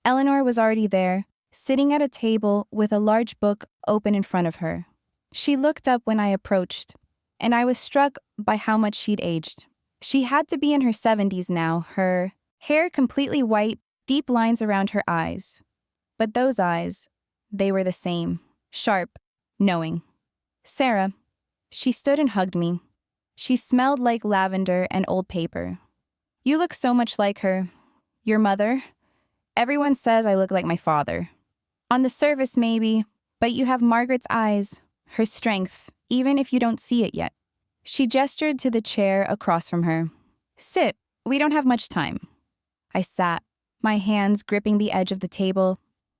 Speaker 1: Eleanor was already there, sitting at a table with a large book open in front of her. She looked up when I approached, and I was struck by how much she'd aged. She had to be in her 70s now, her hair completely white, deep lines around her eyes. But those eyes, they were the same, sharp, knowing. Sarah. She stood and hugged me. She smelled like lavender and old paper. You look so much like her. Your mother. Everyone says I look like my father. On the surface, maybe, but you have Margaret's eyes, her strength, even if you don't see it yet. She gestured to the chair across from her. Sit, we don't have much time. I sat, my hands gripping the edge of the table.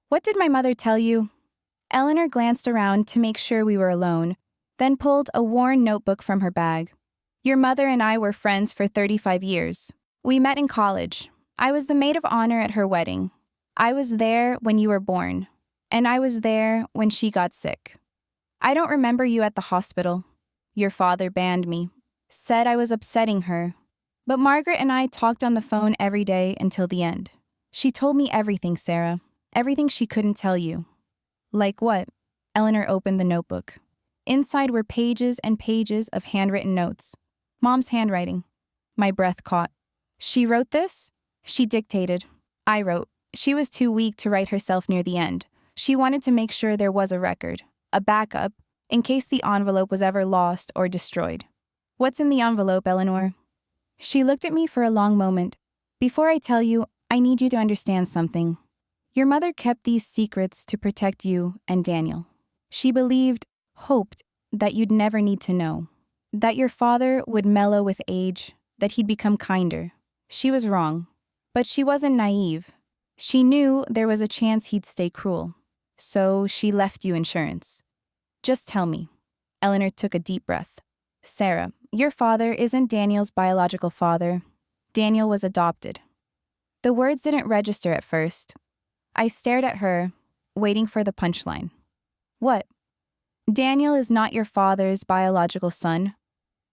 Speaker 1: What did my mother tell you? Eleanor glanced around to make sure we were alone, then pulled a worn notebook from her bag. Your mother and I were friends for 35 years. We met in college. I was the maid of honor at her wedding. I was there when you were born, and I was there when she got sick. I don't remember you at the hospital. Your father banned me, said I was upsetting her. But Margaret and I talked on the phone every day until the end. She told me everything, Sarah. Everything she couldn't tell you. Like what? Eleanor opened the notebook. Inside were pages and pages of handwritten notes. Mom's handwriting. My breath caught. She wrote this? She dictated. I wrote. She was too weak to write herself near the end. She wanted to make sure there was a record, a backup, in case the envelope was ever lost or destroyed. What's in the envelope, Eleanor? She looked at me for a long moment. Before I tell you, I need you to understand something. Your mother kept these secrets to protect you and Daniel. She believed, hoped, that you'd never need to know. That your father would mellow with age, that he'd become kinder. She was wrong. But she wasn't naive. She knew there was a chance he'd stay cruel. So she left you insurance. Just tell me. Eleanor took a deep breath. Sarah, your father isn't Daniel's biological father. Daniel was adopted. The words didn't register at first. I stared at her, waiting for the punchline. What? Daniel is not your father's biological son.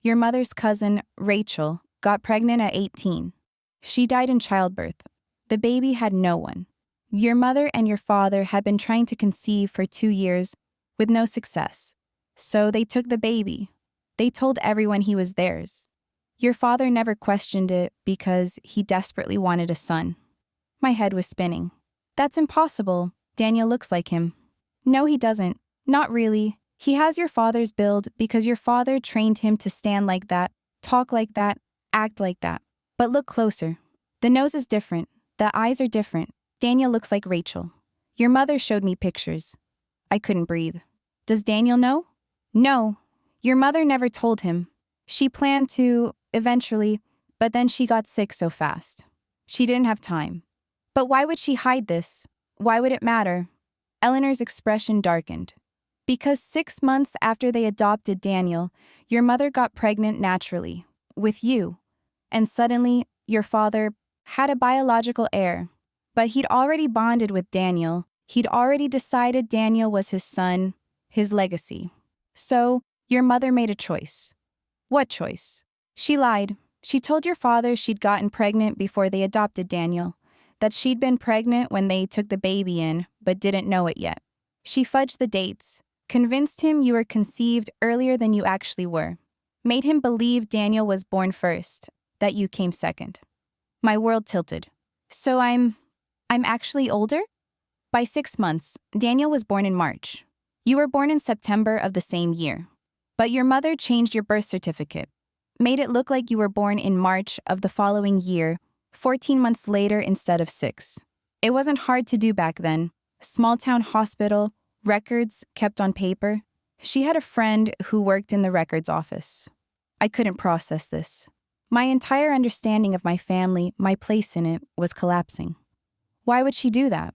Speaker 1: Your mother's cousin, Rachel, got pregnant at 18. She died in childbirth. The baby had no one. Your mother and your father had been trying to conceive for 2 years with no success. So they took the baby. They told everyone he was theirs. Your father never questioned it because he desperately wanted a son. My head was spinning. That's impossible. Daniel looks like him. No, he doesn't. Not really. He has your father's build because your father trained him to stand like that, talk like that, act like that. But look closer. The nose is different. The eyes are different. Daniel looks like Rachel. Your mother showed me pictures. I couldn't breathe. Does Daniel know? No. Your mother never told him. She planned to, eventually, but then she got sick so fast. She didn't have time. But why would she hide this? Why would it matter? Eleanor's expression darkened. Because 6 months after they adopted Daniel, your mother got pregnant naturally, with you. And suddenly, your father had a biological heir. But he'd already bonded with Daniel. He'd already decided Daniel was his son, his legacy. So, your mother made a choice. What choice? She lied. She told your father she'd gotten pregnant before they adopted Daniel, that she'd been pregnant when they took the baby in, but didn't know it yet. She fudged the dates, convinced him you were conceived earlier than you actually were, made him believe Daniel was born first, that you came second. My world tilted. So I'm actually older? By 6 months, Daniel was born in March. You were born in September of the same year. But your mother changed your birth certificate, made it look like you were born in March of the following year, 14 months later instead of 6. It wasn't hard to do back then. Small town hospital, records kept on paper. She had a friend who worked in the records office. I couldn't process this. My entire understanding of my family, my place in it, was collapsing. Why would she do that?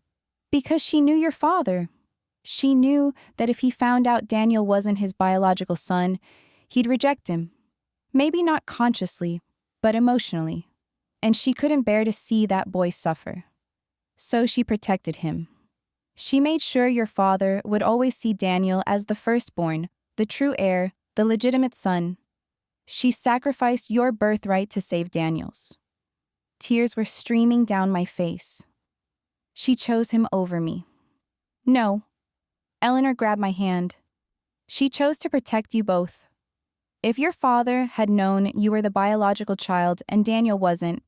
Speaker 1: Because she knew your father. She knew that if he found out Daniel wasn't his biological son, he'd reject him. Maybe not consciously, but emotionally. And she couldn't bear to see that boy suffer. So she protected him. She made sure your father would always see Daniel as the firstborn, the true heir, the legitimate son. She sacrificed your birthright to save Daniel's. Tears were streaming down my face. She chose him over me. No. Eleanor grabbed my hand. She chose to protect you both. If your father had known you were the biological child and Daniel wasn't,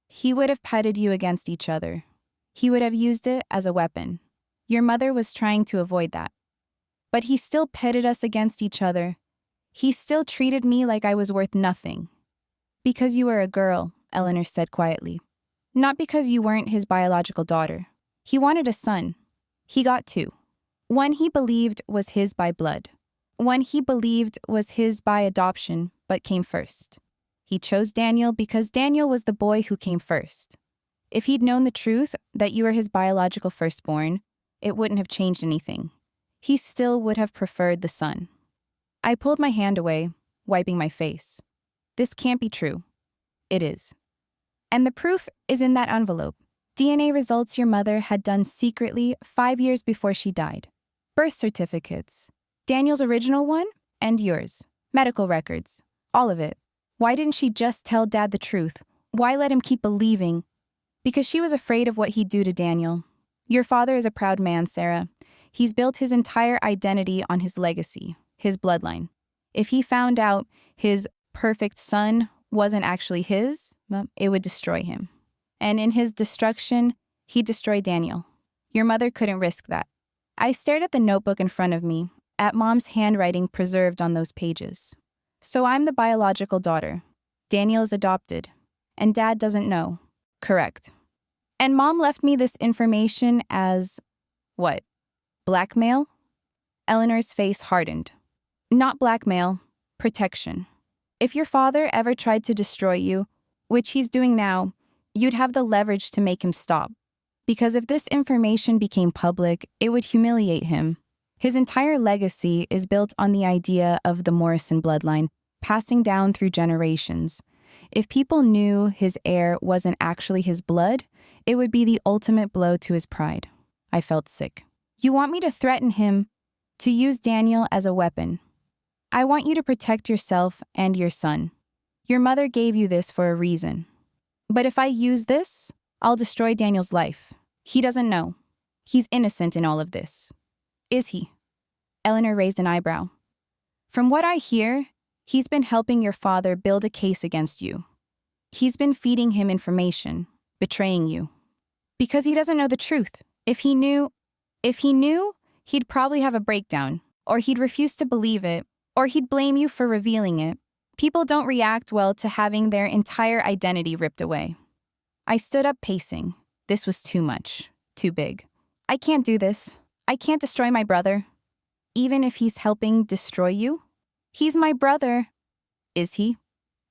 Speaker 1: he would have pitted you against each other. He would have used it as a weapon. Your mother was trying to avoid that. But he still pitted us against each other. He still treated me like I was worth nothing. Because you were a girl, Eleanor said quietly. Not because you weren't his biological daughter. He wanted a son. He got two. One he believed was his by blood. One he believed was his by adoption, but came first. He chose Daniel because Daniel was the boy who came first. If he'd known the truth, that you were his biological firstborn, it wouldn't have changed anything. He still would have preferred the son. I pulled my hand away, wiping my face. This can't be true. It is. And the proof is in that envelope. DNA results your mother had done secretly 5 years before she died. Birth certificates. Daniel's original one and yours. Medical records. All of it. Why didn't she just tell Dad the truth? Why let him keep believing? Because she was afraid of what he'd do to Daniel. Your father is a proud man, Sarah. He's built his entire identity on his legacy, his bloodline. If he found out his perfect son wasn't actually his, well, it would destroy him. And in his destruction, he'd destroy Daniel. Your mother couldn't risk that. I stared at the notebook in front of me, at Mom's handwriting preserved on those pages. So I'm the biological daughter. Daniel is adopted. And Dad doesn't know. Correct. And Mom left me this information as, what? Blackmail? Eleanor's face hardened. Not blackmail, protection. If your father ever tried to destroy you, which he's doing now, you'd have the leverage to make him stop. Because if this information became public, it would humiliate him. His entire legacy is built on the idea of the Morrison bloodline, passing down through generations. If people knew his heir wasn't actually his blood, it would be the ultimate blow to his pride. I felt sick. You want me to threaten him, to use Daniel as a weapon. I want you to protect yourself and your son. Your mother gave you this for a reason. But if I use this, I'll destroy Daniel's life. He doesn't know. He's innocent in all of this. Is he? Eleanor raised an eyebrow. From what I hear, he's been helping your father build a case against you. He's been feeding him information, betraying you. Because he doesn't know the truth. If he knew, he'd probably have a breakdown, or he'd refuse to believe it, or he'd blame you for revealing it. People don't react well to having their entire identity ripped away. I stood up pacing. This was too much, too big. I can't do this. I can't destroy my brother. Even if he's helping destroy you? He's my brother. Is he?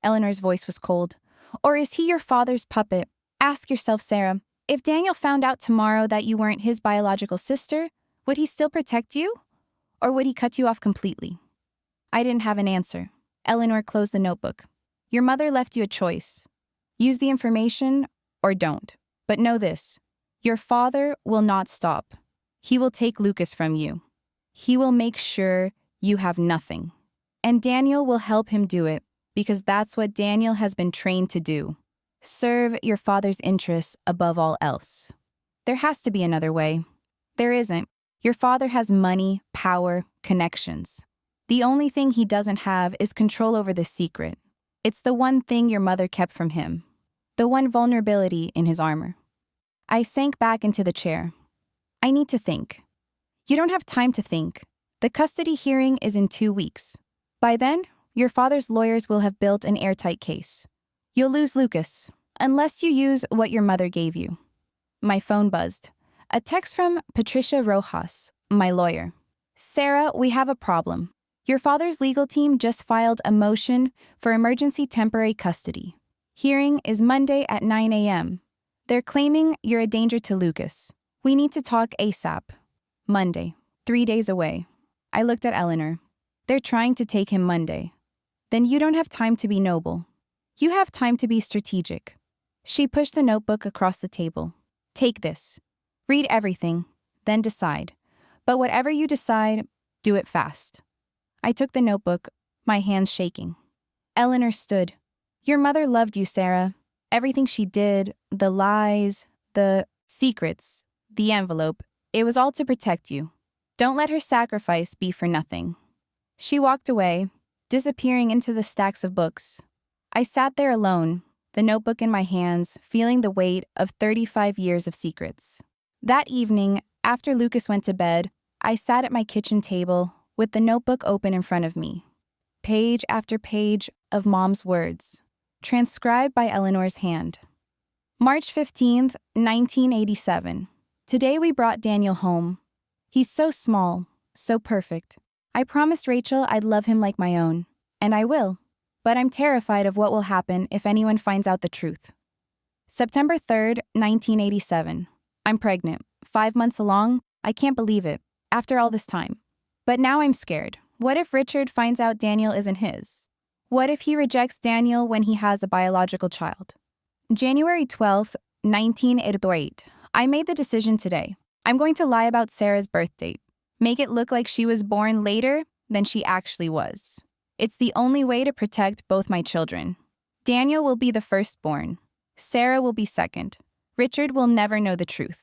Speaker 1: Eleanor's voice was cold. Or is he your father's puppet? Ask yourself, Sarah, if Daniel found out tomorrow that you weren't his biological sister, would he still protect you? Or would he cut you off completely? I didn't have an answer. Eleanor closed the notebook. Your mother left you a choice. Use the information or don't. But know this, your father will not stop. He will take Lucas from you. He will make sure you have nothing. And Daniel will help him do it because that's what Daniel has been trained to do. Serve your father's interests above all else. There has to be another way. There isn't. Your father has money, power, connections. The only thing he doesn't have is control over the secret. It's the one thing your mother kept from him. The one vulnerability in his armor. I sank back into the chair. I need to think. You don't have time to think. The custody hearing is in 2 weeks. By then, your father's lawyers will have built an airtight case. You'll lose Lucas, unless you use what your mother gave you. My phone buzzed. A text from Patricia Rojas, my lawyer. Sarah, we have a problem. Your father's legal team just filed a motion for emergency temporary custody. Hearing is Monday at 9 a.m. They're claiming you're a danger to Lucas. We need to talk ASAP. Monday, 3 days away. I looked at Eleanor. They're trying to take him Monday. Then you don't have time to be noble. You have time to be strategic. She pushed the notebook across the table. Take this. Read everything, then decide. But whatever you decide, do it fast. I took the notebook, my hands shaking. Eleanor stood. Your mother loved you, Sarah. Everything she did, the lies, the secrets, the envelope, it was all to protect you. Don't let her sacrifice be for nothing. She walked away, disappearing into the stacks of books. I sat there alone, the notebook in my hands, feeling the weight of 35 years of secrets. That evening, after Lucas went to bed, I sat at my kitchen table with the notebook open in front of me. Page after page of Mom's words, transcribed by Eleanor's hand. March 15th, 1987. Today we brought Daniel home. He's so small, so perfect. I promised Rachel I'd love him like my own, and I will. But I'm terrified of what will happen if anyone finds out the truth. September 3rd, 1987. I'm pregnant. 5 months along. I can't believe it, after all this time. But now I'm scared. What if Richard finds out Daniel isn't his? What if he rejects Daniel when he has a biological child? January 12th, 1988. I made the decision today. I'm going to lie about Sarah's birth date. Make it look like she was born later than she actually was. It's the only way to protect both my children. Daniel will be the firstborn. Sarah will be second. Richard will never know the truth.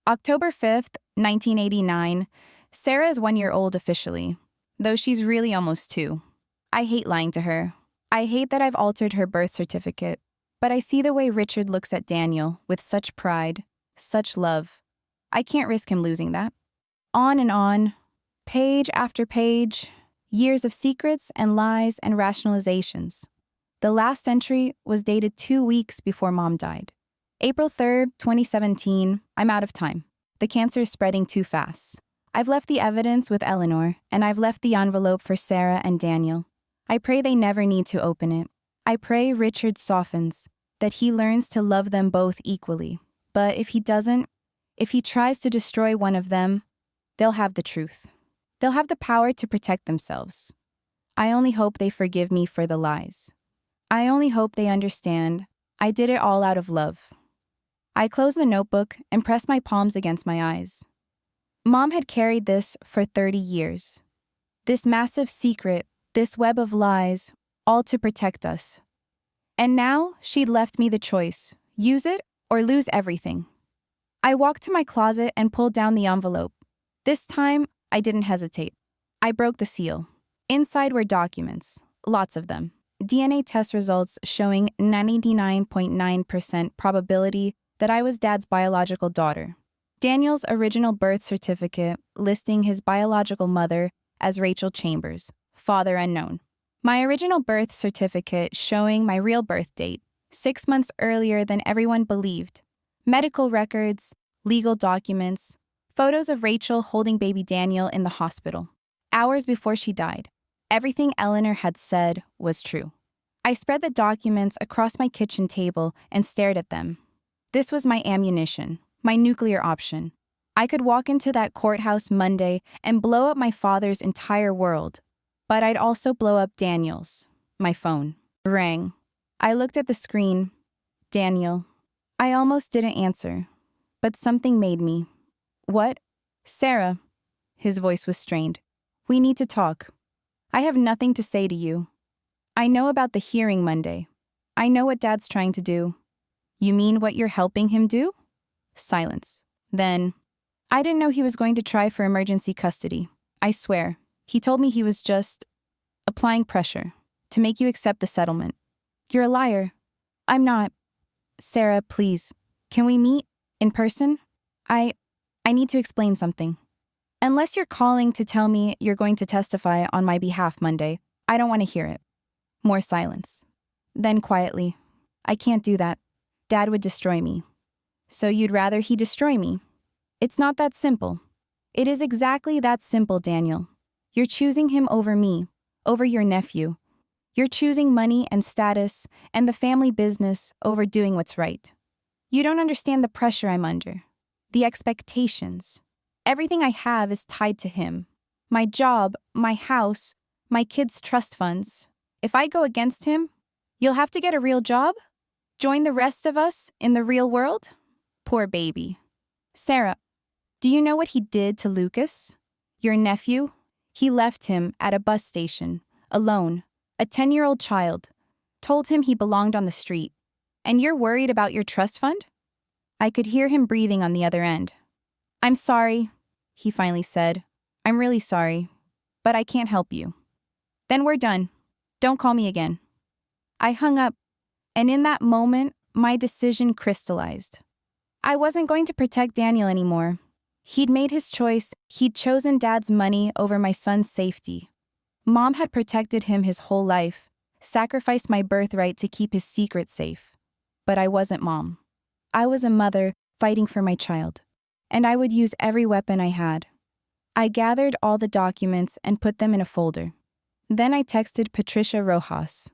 Speaker 1: October 5th, 1989. Sarah is 1 year old officially, though she's really almost 2. I hate lying to her. I hate that I've altered her birth certificate. But I see the way Richard looks at Daniel with such pride, such love. I can't risk him losing that. On, page after page, years of secrets and lies and rationalizations. The last entry was dated 2 weeks before Mom died. April 3rd, 2017, I'm out of time. The cancer is spreading too fast. I've left the evidence with Eleanor, and I've left the envelope for Sarah and Daniel. I pray they never need to open it. I pray Richard softens, that he learns to love them both equally. But if he doesn't, if he tries to destroy one of them, they'll have the truth. They'll have the power to protect themselves. I only hope they forgive me for the lies. I only hope they understand I did it all out of love. I closed the notebook and pressed my palms against my eyes. Mom had carried this for 30 years. This massive secret, this web of lies, all to protect us. And now she'd left me the choice, use it or lose everything. I walked to my closet and pulled down the envelope. This time, I didn't hesitate. I broke the seal. Inside were documents, lots of them. DNA test results showing 99.9% probability that I was Dad's biological daughter. Daniel's original birth certificate listing his biological mother as Rachel Chambers, father unknown. My original birth certificate showing my real birth date, 6 months earlier than everyone believed. Medical records, legal documents, photos of Rachel holding baby Daniel in the hospital, hours before she died. Everything Eleanor had said was true. I spread the documents across my kitchen table and stared at them. This was my ammunition, my nuclear option. I could walk into that courthouse Monday and blow up my father's entire world. But I'd also blow up Daniel's. My phone rang. I looked at the screen. Daniel. I almost didn't answer, but something made me. What? Sarah. His voice was strained. We need to talk. I have nothing to say to you. I know about the hearing Monday. I know what Dad's trying to do. You mean what you're helping him do? Silence. Then, I didn't know he was going to try for emergency custody. I swear. He told me he was just applying pressure to make you accept the settlement. You're a liar. I'm not. Sarah, please. Can we meet in person? I need to explain something. Unless you're calling to tell me you're going to testify on my behalf Monday, I don't want to hear it. More silence. Then quietly, I can't do that. Dad would destroy me. So you'd rather he destroy me? It's not that simple. It is exactly that simple, Daniel. You're choosing him over me, over your nephew. You're choosing money and status and the family business over doing what's right. You don't understand the pressure I'm under, the expectations. Everything I have is tied to him. My job, my house, my kids' trust funds. If I go against him, you'll have to get a real job? Join the rest of us in the real world? Poor baby. Sarah, do you know what he did to Lucas? Your nephew? He left him at a bus station, alone, a 10-year-old child, told him he belonged on the street. And you're worried about your trust fund? I could hear him breathing on the other end. I'm sorry, he finally said. I'm really sorry, but I can't help you. Then we're done. Don't call me again. I hung up, and in that moment, my decision crystallized. I wasn't going to protect Daniel anymore. He'd made his choice. He'd chosen Dad's money over my son's safety. Mom had protected him his whole life, sacrificed my birthright to keep his secret safe. But I wasn't Mom. I was a mother fighting for my child, and I would use every weapon I had. I gathered all the documents and put them in a folder. Then I texted Patricia Rojas.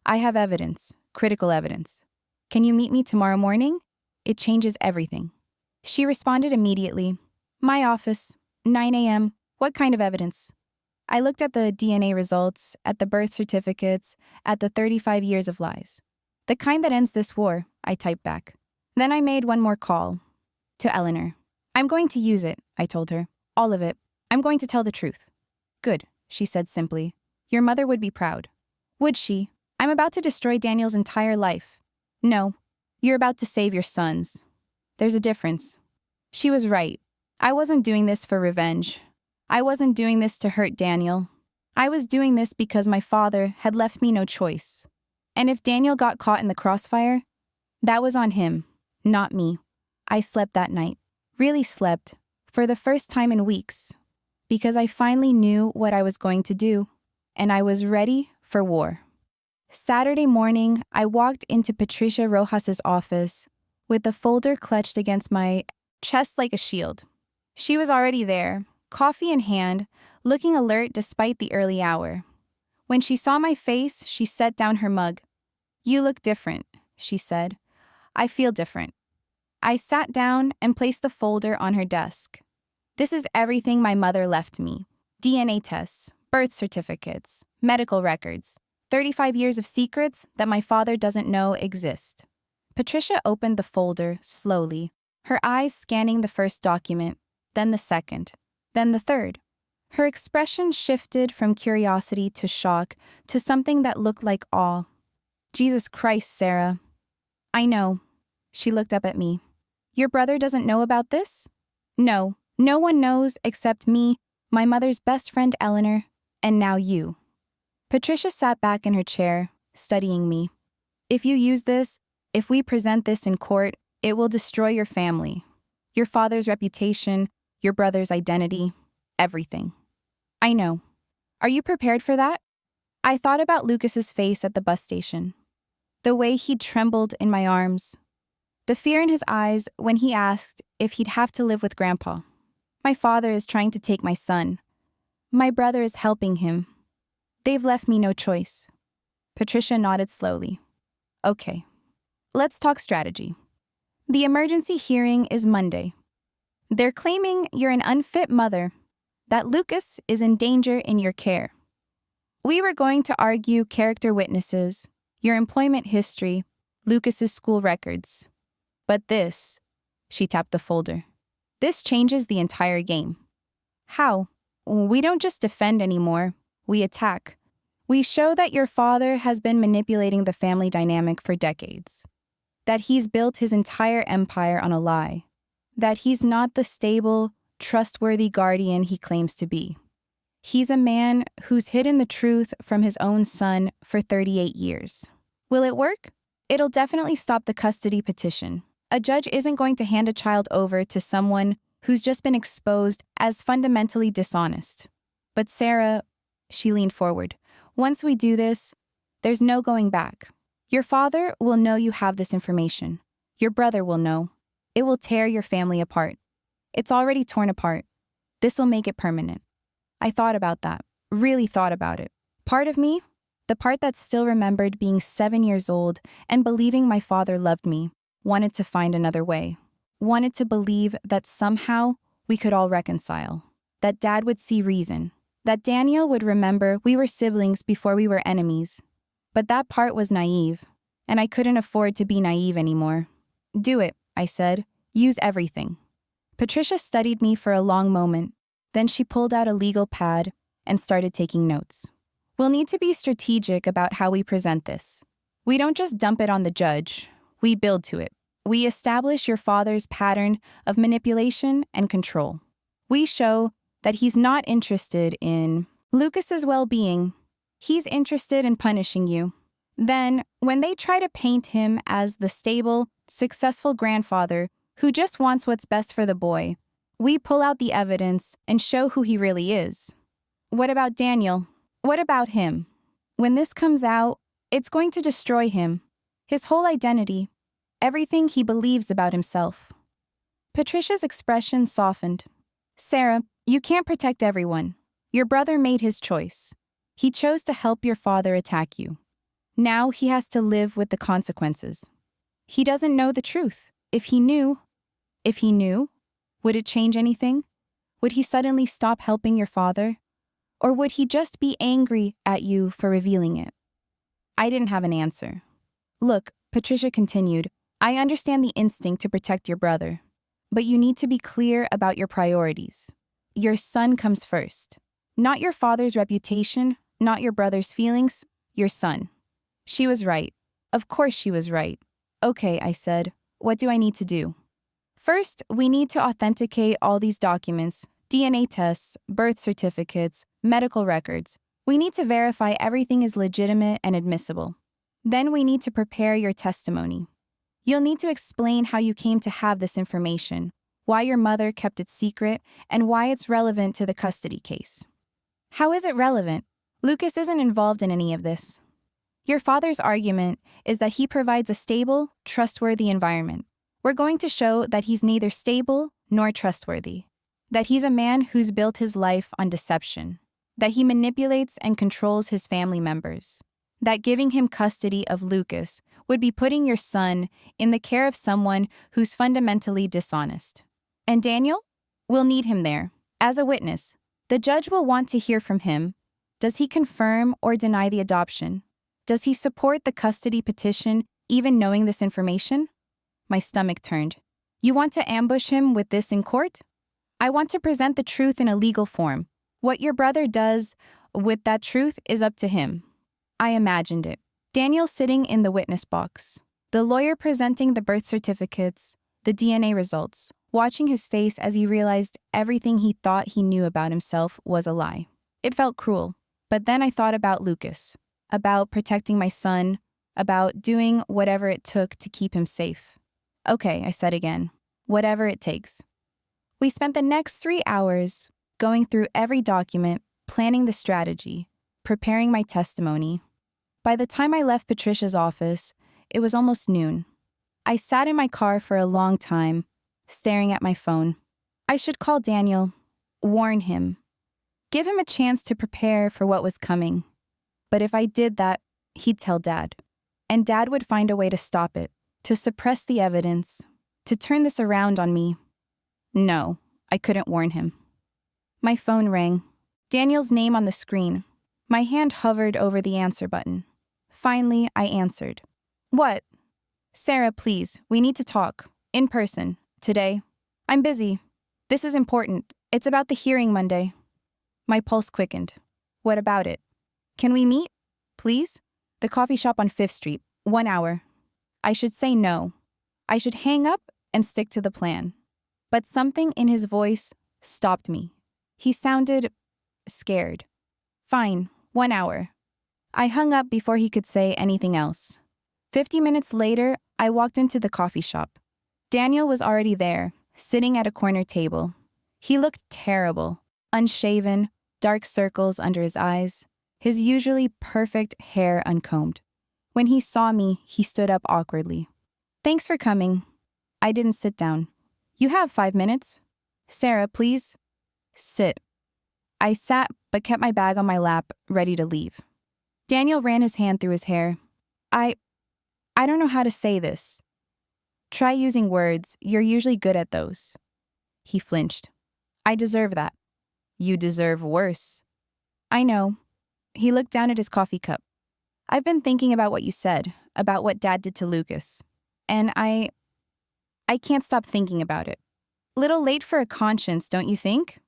Speaker 1: I have evidence, critical evidence. Can you meet me tomorrow morning? It changes everything. She responded immediately. My office, 9 a.m. What kind of evidence? I looked at the DNA results, at the birth certificates, at the 35 years of lies. The kind that ends this war, I typed back. Then I made one more call. To Eleanor. I'm going to use it, I told her. All of it. I'm going to tell the truth. Good, she said simply. Your mother would be proud. Would she? I'm about to destroy Daniel's entire life. No, you're about to save your son's. There's a difference. She was right. I wasn't doing this for revenge. I wasn't doing this to hurt Daniel. I was doing this because my father had left me no choice. And if Daniel got caught in the crossfire, that was on him, not me. I slept that night. Really slept, for the first time in weeks. Because I finally knew what I was going to do, and I was ready for war. Saturday morning, I walked into Patricia Rojas's office with the folder clutched against my chest like a shield. She was already there, coffee in hand, looking alert despite the early hour. When she saw my face, she set down her mug. You look different, she said. I feel different. I sat down and placed the folder on her desk. This is everything my mother left me. DNA tests, birth certificates, medical records, 35 years of secrets that my father doesn't know exist. Patricia opened the folder slowly, her eyes scanning the first document, then the second, then the third. Her expression shifted from curiosity to shock to something that looked like awe. Jesus Christ, Sarah. I know. She looked up at me. Your brother doesn't know about this? No, no one knows except me, my mother's best friend Eleanor, and now you. Patricia sat back in her chair, studying me. If you use this, if we present this in court, it will destroy your family, your father's reputation, your brother's identity, everything. I know. Are you prepared for that? I thought about Lucas's face at the bus station, the way he trembled in my arms, the fear in his eyes when he asked if he'd have to live with Grandpa. My father is trying to take my son. My brother is helping him. They've left me no choice. Patricia nodded slowly. Okay, let's talk strategy. The emergency hearing is Monday. They're claiming you're an unfit mother, that Lucas is in danger in your care. We were going to argue character witnesses, your employment history, Lucas's school records. But this, she tapped the folder, this changes the entire game. How? We don't just defend anymore, we attack. We show that your father has been manipulating the family dynamic for decades, that he's built his entire empire on a lie, that he's not the stable, trustworthy guardian he claims to be. He's a man who's hidden the truth from his own son for 38 years. Will it work? It'll definitely stop the custody petition. A judge isn't going to hand a child over to someone who's just been exposed as fundamentally dishonest. But Sarah, she leaned forward, once we do this, there's no going back. Your father will know you have this information. Your brother will know. It will tear your family apart. It's already torn apart. This will make it permanent. I thought about that, really thought about it. Part of me, the part that still remembered being 7 years old and believing my father loved me, wanted to find another way. Wanted to believe that somehow we could all reconcile. That Dad would see reason. That Daniel would remember we were siblings before we were enemies. But that part was naive, and I couldn't afford to be naive anymore. Do it, I said. Use everything. Patricia studied me for a long moment. Then she pulled out a legal pad and started taking notes. We'll need to be strategic about how we present this. We don't just dump it on the judge. We build to it. We establish your father's pattern of manipulation and control. We show that he's not interested in Lucas's well-being. He's interested in punishing you. Then, when they try to paint him as the stable, successful grandfather who just wants what's best for the boy, we pull out the evidence and show who he really is. What about Daniel? What about him? When this comes out, it's going to destroy him, his whole identity, everything he believes about himself. Patricia's expression softened. Sarah, you can't protect everyone. Your brother made his choice. He chose to help your father attack you. Now he has to live with the consequences. He doesn't know the truth. If he knew, would it change anything? Would he suddenly stop helping your father? Or would he just be angry at you for revealing it? I didn't have an answer. Look, Patricia continued, I understand the instinct to protect your brother, but you need to be clear about your priorities. Your son comes first. Not your father's reputation, not your brother's feelings, your son. She was right. Of course she was right. Okay, I said, what do I need to do? First, we need to authenticate all these documents, DNA tests, birth certificates, medical records. We need to verify everything is legitimate and admissible. Then we need to prepare your testimony. You'll need to explain how you came to have this information, why your mother kept it secret, and why it's relevant to the custody case. How is it relevant? Lucas isn't involved in any of this. Your father's argument is that he provides a stable, trustworthy environment. We're going to show that he's neither stable nor trustworthy. That he's a man who's built his life on deception. That he manipulates and controls his family members. That giving him custody of Lucas would be putting your son in the care of someone who's fundamentally dishonest. And Daniel? We'll need him there, as a witness. The judge will want to hear from him. Does he confirm or deny the adoption? Does he support the custody petition, even knowing this information? My stomach turned. You want to ambush him with this in court? I want to present the truth in a legal form. What your brother does with that truth is up to him. I imagined it. Daniel sitting in the witness box. The lawyer presenting the birth certificates, the DNA results, watching his face as he realized everything he thought he knew about himself was a lie. It felt cruel. But then I thought about Lucas, about protecting my son, about doing whatever it took to keep him safe. Okay, I said again, whatever it takes. We spent the next 3 hours going through every document, planning the strategy, preparing my testimony. By the time I left Patricia's office, it was almost noon. I sat in my car for a long time, staring at my phone. I should call Daniel, warn him, give him a chance to prepare for what was coming. But if I did that, he'd tell Dad. And Dad would find a way to stop it, to suppress the evidence, to turn this around on me. No, I couldn't warn him. My phone rang. Daniel's name on the screen. My hand hovered over the answer button. Finally, I answered. What? Sarah, please, we need to talk. In person. Today. I'm busy. This is important. It's about the hearing Monday. My pulse quickened. What about it? Can we meet? Please? The coffee shop on 5th Street. 1 hour. I should say no. I should hang up and stick to the plan. But something in his voice stopped me. He sounded scared. Fine, 1 hour. I hung up before he could say anything else. 50 minutes later, I walked into the coffee shop. Daniel was already there, sitting at a corner table. He looked terrible, unshaven, dark circles under his eyes, his usually perfect hair uncombed. When he saw me, he stood up awkwardly. Thanks for coming. I didn't sit down. You have 5 minutes. Sarah, please. Sit. I sat but kept my bag on my lap, ready to leave. Daniel ran his hand through his hair. I don't know how to say this. Try using words, you're usually good at those. He flinched. I deserve that. You deserve worse. I know. He looked down at his coffee cup. I've been thinking about what you said, about what Dad did to Lucas. And I can't stop thinking about it. Little late for a conscience, don't you think?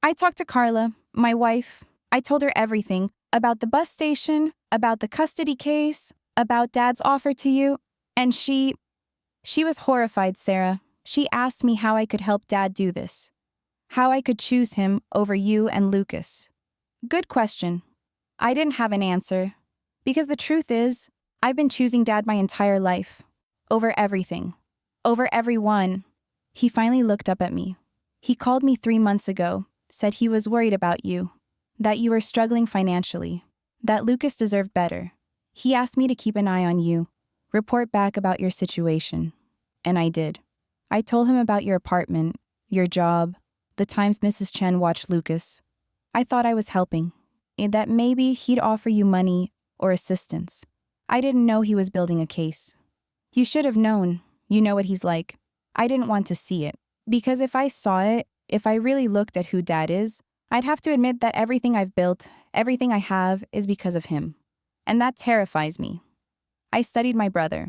Speaker 1: I talked to Carla, my wife. I told her everything about the bus station, about the custody case, about Dad's offer to you, and she was horrified, Sarah. She asked me how I could help Dad do this, how I could choose him over you and Lucas. Good question. I didn't have an answer, because the truth is, I've been choosing Dad my entire life, over everything, over everyone. He finally looked up at me. He called me 3 months ago, said he was worried about you, that you were struggling financially, that Lucas deserved better. He asked me to keep an eye on you, report back about your situation. And I did. I told him about your apartment, your job, the times Mrs. Chen watched Lucas. I thought I was helping, and that maybe he'd offer you money or assistance. I didn't know he was building a case. You should have known. You know what he's like. I didn't want to see it, because if I saw it, if I really looked at who Dad is, I'd have to admit that everything I've built, everything I have, is because of him. And that terrifies me. I studied my brother,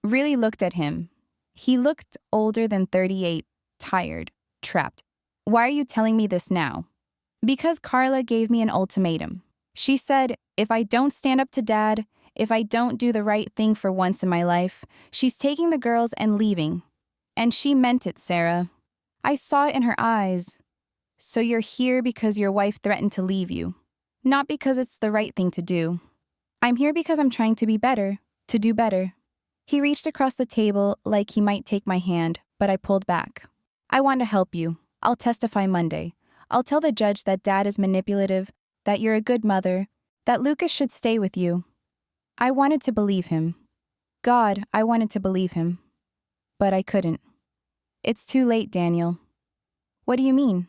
Speaker 1: really looked at him. He looked older than 38, tired, trapped. Why are you telling me this now? Because Carla gave me an ultimatum. She said, if I don't stand up to Dad, if I don't do the right thing for once in my life, she's taking the girls and leaving. And she meant it, Sarah. I saw it in her eyes. So you're here because your wife threatened to leave you. Not because it's the right thing to do. I'm here because I'm trying to be better, to do better. He reached across the table like he might take my hand, but I pulled back. I want to help you. I'll testify Monday. I'll tell the judge that Dad is manipulative, that you're a good mother, that Lucas should stay with you. I wanted to believe him. God, I wanted to believe him. But I couldn't. It's too late, Daniel. What do you mean?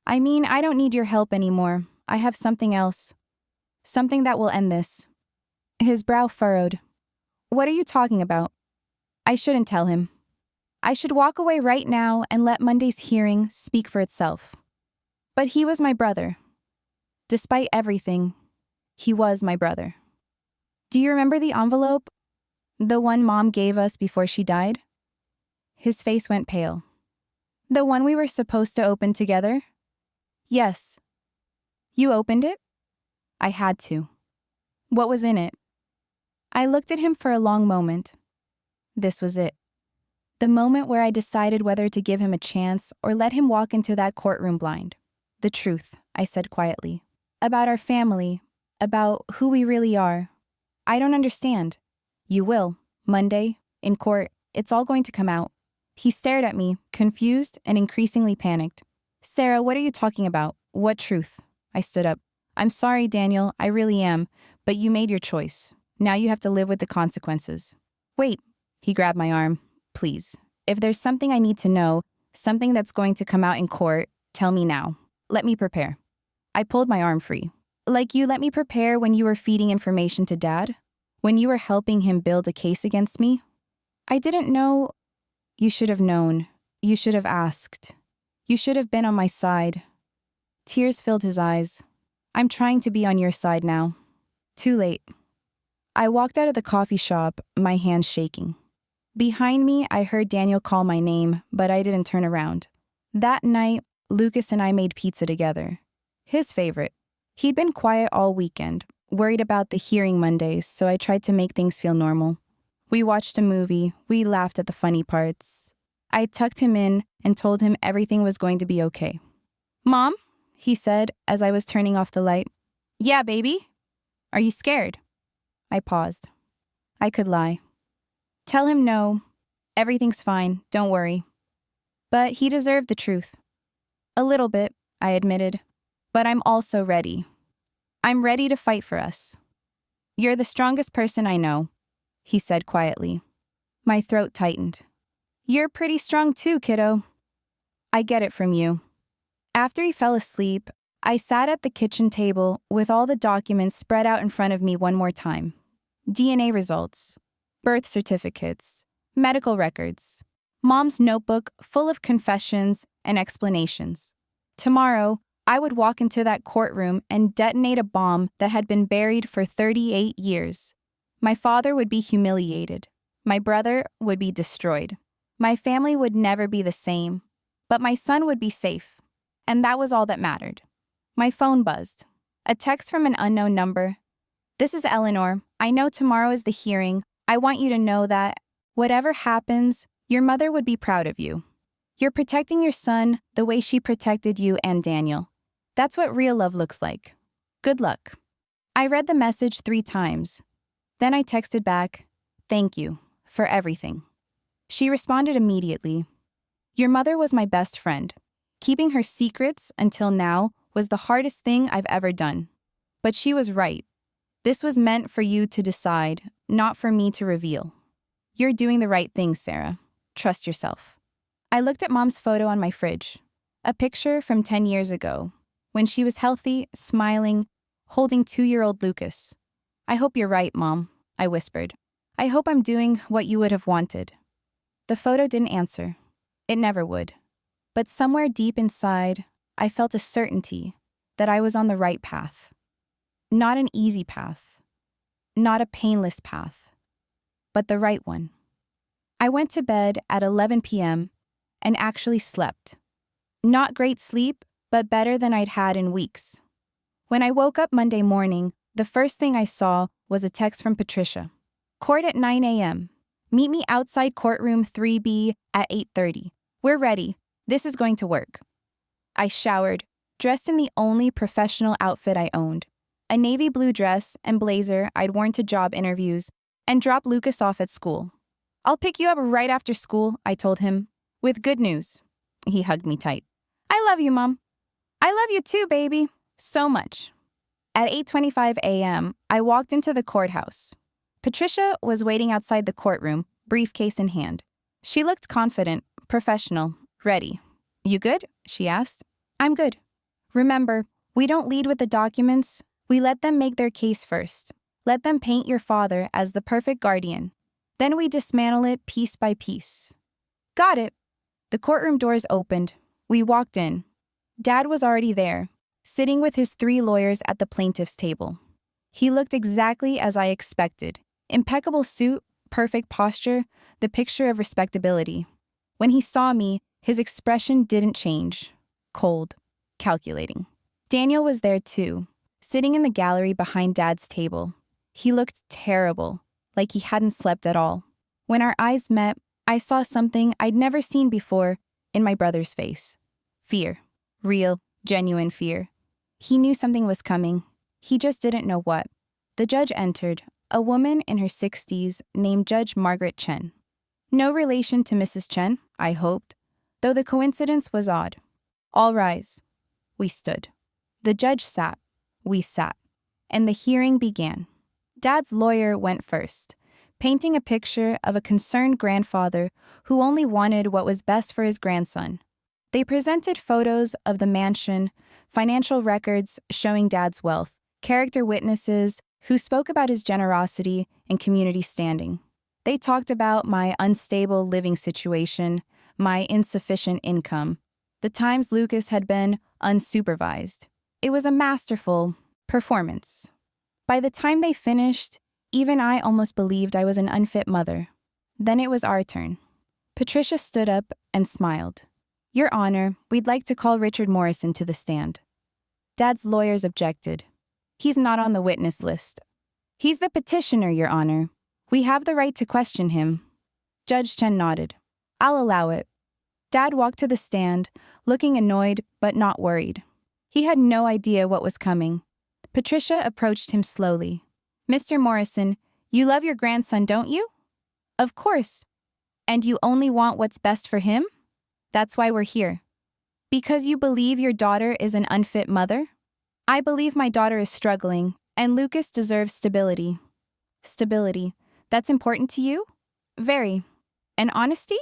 Speaker 1: I mean, I don't need your help anymore. I have something else. Something that will end this. His brow furrowed. What are you talking about? I shouldn't tell him. I should walk away right now and let Monday's hearing speak for itself. But he was my brother. Despite everything, he was my brother. Do you remember the envelope? The one Mom gave us before she died? His face went pale. The one we were supposed to open together? Yes. You opened it? I had to. What was in it? I looked at him for a long moment. This was it. The moment where I decided whether to give him a chance or let him walk into that courtroom blind. The truth, I said quietly. About our family, about who we really are. I don't understand. You will. Monday, in court, it's all going to come out. He stared at me, confused and increasingly panicked. Sarah, what are you talking about? What truth? I stood up. I'm sorry, Daniel, I really am, but you made your choice. Now you have to live with the consequences. Wait, he grabbed my arm. Please. If there's something I need to know, something that's going to come out in court, tell me now. Let me prepare. I pulled my arm free. Like you let me prepare when you were feeding information to Dad? When you were helping him build a case against me? I didn't know. You should have known. You should have asked. You should have been on my side. Tears filled his eyes. I'm trying to be on your side now. Too late. I walked out of the coffee shop, my hands shaking. Behind me, I heard Daniel call my name, but I didn't turn around. That night, Lucas and I made pizza together. His favorite. He'd been quiet all weekend, worried about the hearing Mondays, so I tried to make things feel normal. We watched a movie, we laughed at the funny parts. I tucked him in and told him everything was going to be okay. Mom, he said as I was turning off the light. Yeah, baby. Are you scared? I paused. I could lie. Tell him no. Everything's fine, don't worry. But he deserved the truth. A little bit, I admitted. But I'm also ready. I'm ready to fight for us. You're the strongest person I know, he said quietly. My throat tightened. You're pretty strong too, kiddo. I get it from you. After he fell asleep, I sat at the kitchen table with all the documents spread out in front of me one more time. DNA results, birth certificates, medical records, Mom's notebook full of confessions and explanations. Tomorrow, I would walk into that courtroom and detonate a bomb that had been buried for 38 years. My father would be humiliated. My brother would be destroyed. My family would never be the same. But my son would be safe. And that was all that mattered. My phone buzzed. A text from an unknown number. "This is Eleanor. I know tomorrow is the hearing. I want you to know that, whatever happens, your mother would be proud of you. You're protecting your son the way she protected you and Daniel. That's what real love looks like. Good luck." I read the message 3 times. Then I texted back, "Thank you for everything." She responded immediately. "Your mother was my best friend. Keeping her secrets until now was the hardest thing I've ever done. But she was right. This was meant for you to decide, not for me to reveal. You're doing the right thing, Sarah. Trust yourself." I looked at Mom's photo on my fridge, a picture from 10 years ago, when she was healthy, smiling, holding 2-year-old Lucas. "I hope you're right, Mom," I whispered. "I hope I'm doing what you would have wanted." The photo didn't answer. It never would. But somewhere deep inside, I felt a certainty that I was on the right path. Not an easy path, not a painless path, but the right one. I went to bed at 11 p.m. and actually slept. Not great sleep, but better than I'd had in weeks. When I woke up Monday morning, the first thing I saw was a text from Patricia. "Court at 9 a.m. Meet me outside courtroom 3B at 8:30. We're ready. This is going to work." I showered, dressed in the only professional outfit I owned, a navy blue dress and blazer I'd worn to job interviews, and dropped Lucas off at school. "I'll pick you up right after school," I told him, "with good news." He hugged me tight. "I love you, Mom." "I love you too, baby. So much." At 8:25 a.m., I walked into the courthouse. Patricia was waiting outside the courtroom, briefcase in hand. She looked confident, professional, ready. "You good?" she asked. "I'm good. Remember, we don't lead with the documents. We let them make their case first. Let them paint your father as the perfect guardian. Then we dismantle it piece by piece." "Got it." The courtroom doors opened. We walked in. Dad was already there, sitting with his 3 lawyers at the plaintiff's table. He looked exactly as I expected. Impeccable suit, perfect posture, the picture of respectability. When he saw me, his expression didn't change. Cold, calculating. Daniel was there too, sitting in the gallery behind Dad's table. He looked terrible, like he hadn't slept at all. When our eyes met, I saw something I'd never seen before in my brother's face. Fear. Real, genuine fear. He knew something was coming. He just didn't know what. The judge entered, a woman in her 60s named Judge Margaret Chen. No relation to Mrs. Chen, I hoped, though the coincidence was odd. "All rise." We stood. The judge sat. We sat. And the hearing began. Dad's lawyer went first, painting a picture of a concerned grandfather who only wanted what was best for his grandson. They presented photos of the mansion, financial records showing Dad's wealth, character witnesses who spoke about his generosity and community standing. They talked about my unstable living situation, my insufficient income, the times Lucas had been unsupervised. It was a masterful performance. By the time they finished, even I almost believed I was an unfit mother. Then it was our turn. Patricia stood up and smiled. "Your Honor, we'd like to call Richard Morrison to the stand." Dad's lawyers objected. "He's not on the witness list." "He's the petitioner, Your Honor. We have the right to question him." Judge Chen nodded. "I'll allow it." Dad walked to the stand, looking annoyed but not worried. He had no idea what was coming. Patricia approached him slowly. "Mr. Morrison, you love your grandson, don't you?" "Of course." "And you only want what's best for him?" "That's why we're here." "Because you believe your daughter is an unfit mother?" "I believe my daughter is struggling, and Lucas deserves stability." "Stability. That's important to you?" "Very." "And honesty?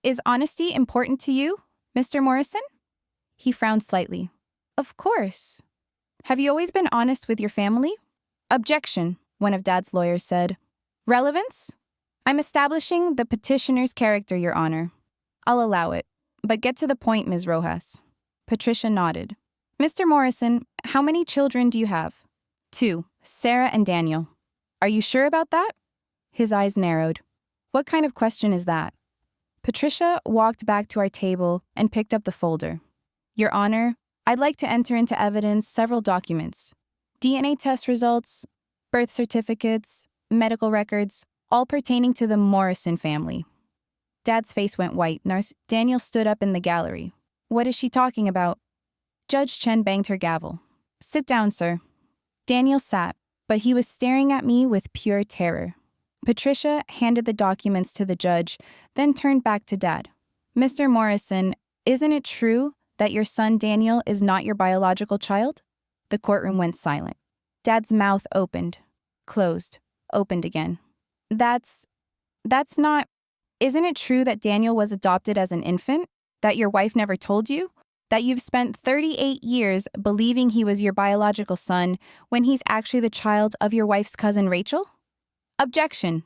Speaker 1: Is honesty important to you, Mr. Morrison?" He frowned slightly. Of course. Have you always been honest with your family? Objection, one of Dad's lawyers said. Relevance? I'm establishing the petitioner's character, Your Honor. I'll allow it. But get to the point, Ms. Rojas. Patricia nodded. Mr. Morrison, how many children do you have? 2, Sarah and Daniel. Are you sure about that? His eyes narrowed. What kind of question is that? Patricia walked back to our table and picked up the folder. Your Honor, I'd like to enter into evidence several documents. DNA test results, birth certificates, medical records, all pertaining to the Morrison family. Dad's face went white. Daniel stood up in the gallery. What is she talking about? Judge Chen banged her gavel. Sit down, sir. Daniel sat, but he was staring at me with pure terror. Patricia handed the documents to the judge, then turned back to Dad. Mr. Morrison, isn't it true that your son Daniel is not your biological child? The courtroom went silent. Dad's mouth opened, closed, opened again. That's not... Isn't it true that Daniel was adopted as an infant? That your wife never told you? That you've spent 38 years believing he was your biological son when he's actually the child of your wife's cousin Rachel? Objection.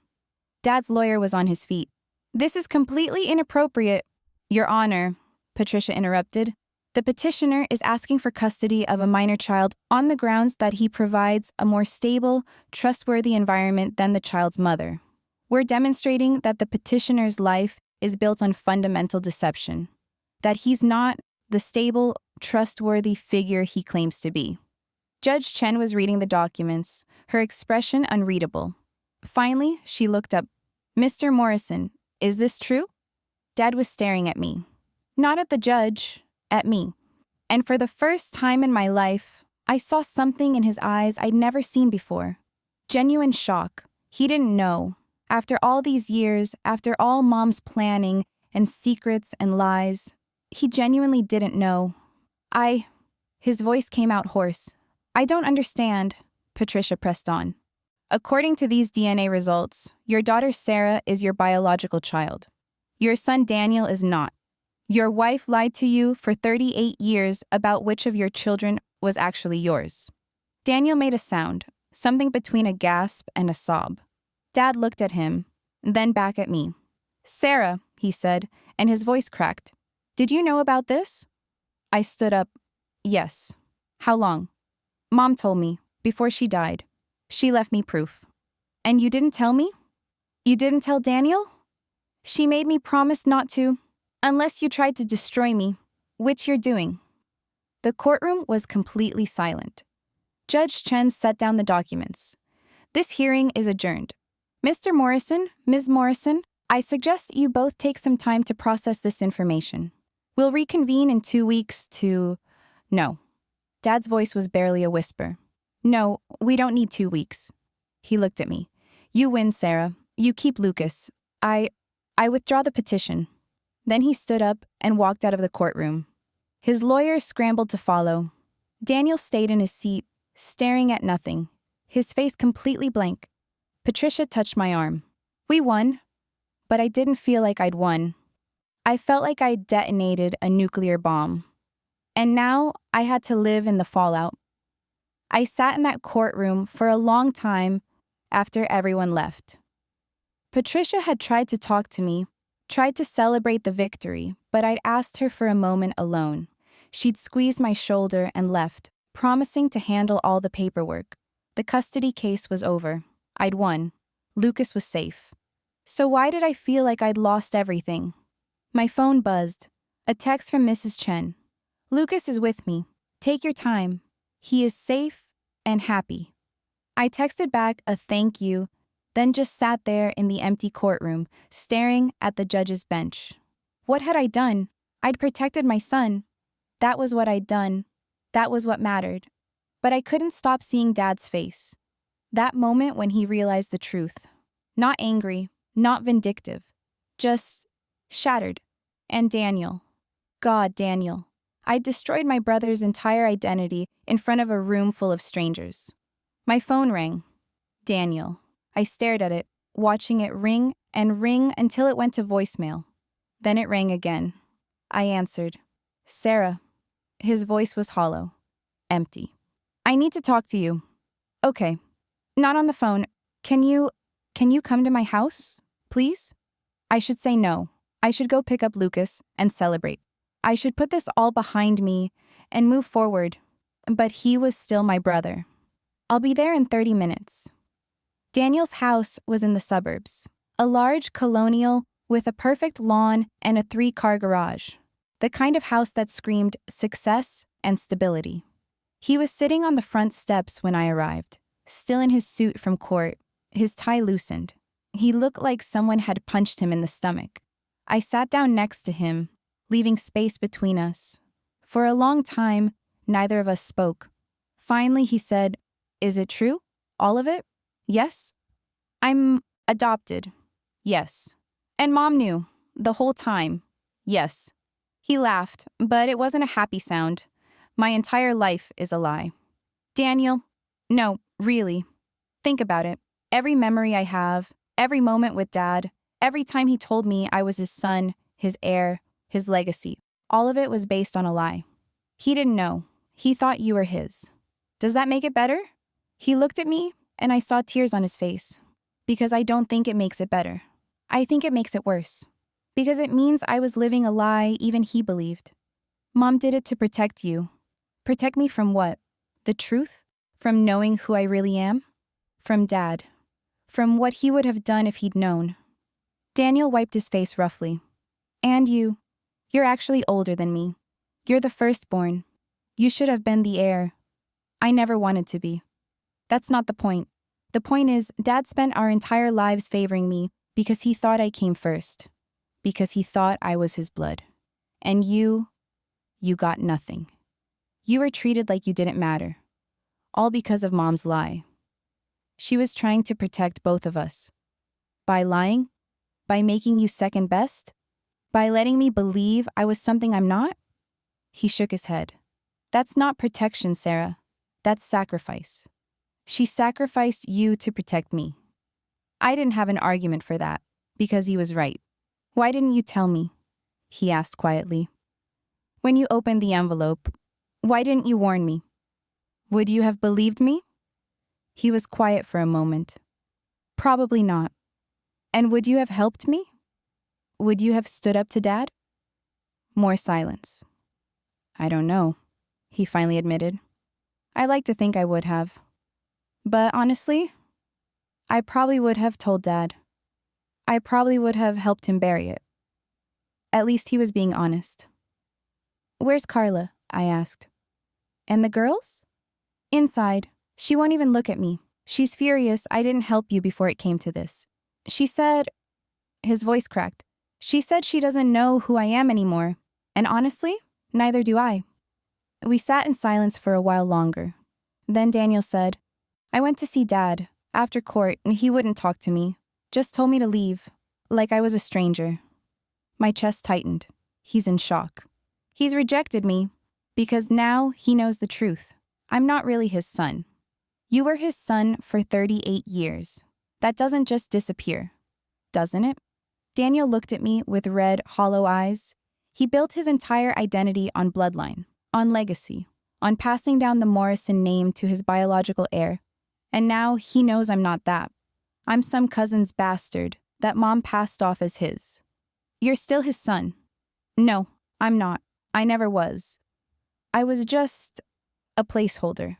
Speaker 1: Dad's lawyer was on his feet. This is completely inappropriate. Your Honor, Patricia interrupted. The petitioner is asking for custody of a minor child on the grounds that he provides a more stable, trustworthy environment than the child's mother. We're demonstrating that the petitioner's life is built on fundamental deception, that he's not the stable, trustworthy figure he claims to be. Judge Chen was reading the documents, her expression unreadable. Finally, she looked up. Mr. Morrison, is this true? Dad was staring at me. Not at the judge, at me. And for the first time in my life, I saw something in his eyes I'd never seen before. Genuine shock. He didn't know. After all these years, after all Mom's planning and secrets and lies, he genuinely didn't know. His voice came out hoarse. I don't understand, Patricia pressed on. According to these DNA results, your daughter Sarah is your biological child. Your son Daniel is not. Your wife lied to you for 38 years about which of your children was actually yours. Daniel made a sound, something between a gasp and a sob. Dad looked at him, then back at me. Sarah, he said, and his voice cracked. Did you know about this? I stood up. Yes. How long? Mom told me, before she died. She left me proof. And you didn't tell me? You didn't tell Daniel? She made me promise not to, unless you tried to destroy me, which you're doing. The courtroom was completely silent. Judge Chen set down the documents. This hearing is adjourned. Mr. Morrison, Ms. Morrison, I suggest you both take some time to process this information. We'll reconvene in 2 weeks to... No. Dad's voice was barely a whisper. No, we don't need 2 weeks. He looked at me. You win, Sarah. You keep Lucas. I withdraw the petition. Then he stood up and walked out of the courtroom. His lawyer scrambled to follow. Daniel stayed in his seat, staring at nothing, his face completely blank. Patricia touched my arm. We won, but I didn't feel like I'd won. I felt like I'd detonated a nuclear bomb. And now I had to live in the fallout. I sat in that courtroom for a long time after everyone left. Patricia had tried to talk to me, tried to celebrate the victory, but I'd asked her for a moment alone. She'd squeezed my shoulder and left, promising to handle all the paperwork. The custody case was over. I'd won. Lucas was safe. So why did I feel like I'd lost everything? My phone buzzed. A text from Mrs. Chen. Lucas is with me. Take your time. He is safe and happy. I texted back a thank you, then just sat there in the empty courtroom, staring at the judge's bench. What had I done? I'd protected my son. That was what I'd done. That was what mattered. But I couldn't stop seeing Dad's face. That moment when he realized the truth. Not angry, not vindictive. Just shattered. And Daniel. God, Daniel. I'd destroyed my brother's entire identity in front of a room full of strangers. My phone rang. Daniel. I stared at it, watching it ring and ring until it went to voicemail. Then it rang again. I answered. Sarah. His voice was hollow. empty. I need to talk to you. Okay. Not on the phone. Can you come to my house, please? I should say no. I should go pick up Lucas and celebrate. I should put this all behind me and move forward. But he was still my brother. I'll be there in 30 minutes. Daniel's house was in the suburbs, a large colonial with a perfect lawn and a 3-car garage, the kind of house that screamed success and stability. He was sitting on the front steps when I arrived, still in his suit from court, his tie loosened. He looked like someone had punched him in the stomach. I sat down next to him, leaving space between us. For a long time, neither of us spoke. Finally, he said, "Is it true? All of it? Yes? I'm adopted. Yes. And Mom knew, the whole time. Yes." He laughed, but it wasn't a happy sound. My entire life is a lie. Daniel, no, really. Think about it. Every memory I have, every moment with Dad, every time he told me I was his son, his heir, his legacy, all of it was based on a lie. He didn't know. He thought you were his. Does that make it better? He looked at me, and I saw tears on his face. Because I don't think it makes it better. I think it makes it worse. Because it means I was living a lie even he believed. Mom did it to protect you. Protect me from what? The truth? From knowing who I really am? From Dad. From what he would have done if he'd known. Daniel wiped his face roughly. And you're actually older than me. You're the firstborn. You should have been the heir. I never wanted to be. That's not the point. The point is, Dad spent our entire lives favoring me because he thought I came first. Because he thought I was his blood. And you got nothing. You were treated like you didn't matter. All because of Mom's lie. She was trying to protect both of us. By lying? By making you second best? By letting me believe I was something I'm not? He shook his head. That's not protection, Sarah. That's sacrifice. She sacrificed you to protect me. I didn't have an argument for that, because he was right. Why didn't you tell me? He asked quietly. When you opened the envelope, why didn't you warn me? Would you have believed me? He was quiet for a moment. Probably not. And would you have helped me? Would you have stood up to Dad? More silence. I don't know, he finally admitted. I like to think I would have. But honestly, I probably would have told Dad. I probably would have helped him bury it. At least he was being honest. Where's Carla? I asked. And the girls? Inside. She won't even look at me. She's furious I didn't help you before it came to this. She said, his voice cracked. She said she doesn't know who I am anymore. And honestly, neither do I. We sat in silence for a while longer. Then Daniel said, I went to see Dad. After court, and he wouldn't talk to me. Just told me to leave. Like I was a stranger. My chest tightened. He's in shock. He's rejected me. Because now he knows the truth. I'm not really his son. You were his son for 38 years. That doesn't just disappear. Doesn't it? Daniel looked at me with red, hollow eyes. He built his entire identity on bloodline, on legacy, on passing down the Morrison name to his biological heir. And now he knows I'm not that. I'm some cousin's bastard that Mom passed off as his. You're still his son. No, I'm not. I never was. I was just a placeholder.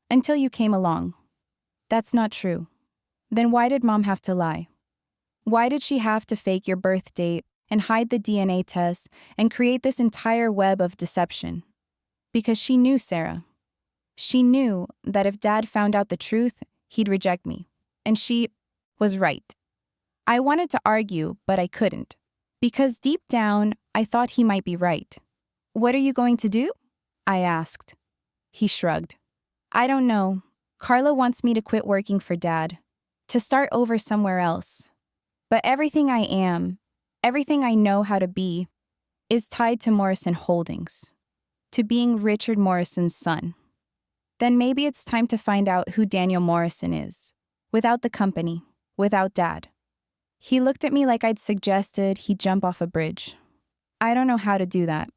Speaker 1: Until you came along. That's not true. Then why did Mom have to lie? Why did she have to fake your birth date and hide the DNA test and create this entire web of deception? Because she knew Sarah. She knew that if Dad found out the truth, he'd reject me. And she was right. I wanted to argue, but I couldn't. Because deep down, I thought he might be right. What are you going to do? I asked. He shrugged. I don't know. Carla wants me to quit working for Dad. To start over somewhere else. But everything I am, everything I know how to be, is tied to Morrison Holdings. To being Richard Morrison's son. Then maybe it's time to find out who Daniel Morrison is. Without the company. Without Dad. He looked at me like I'd suggested he jump off a bridge. I don't know how to do that.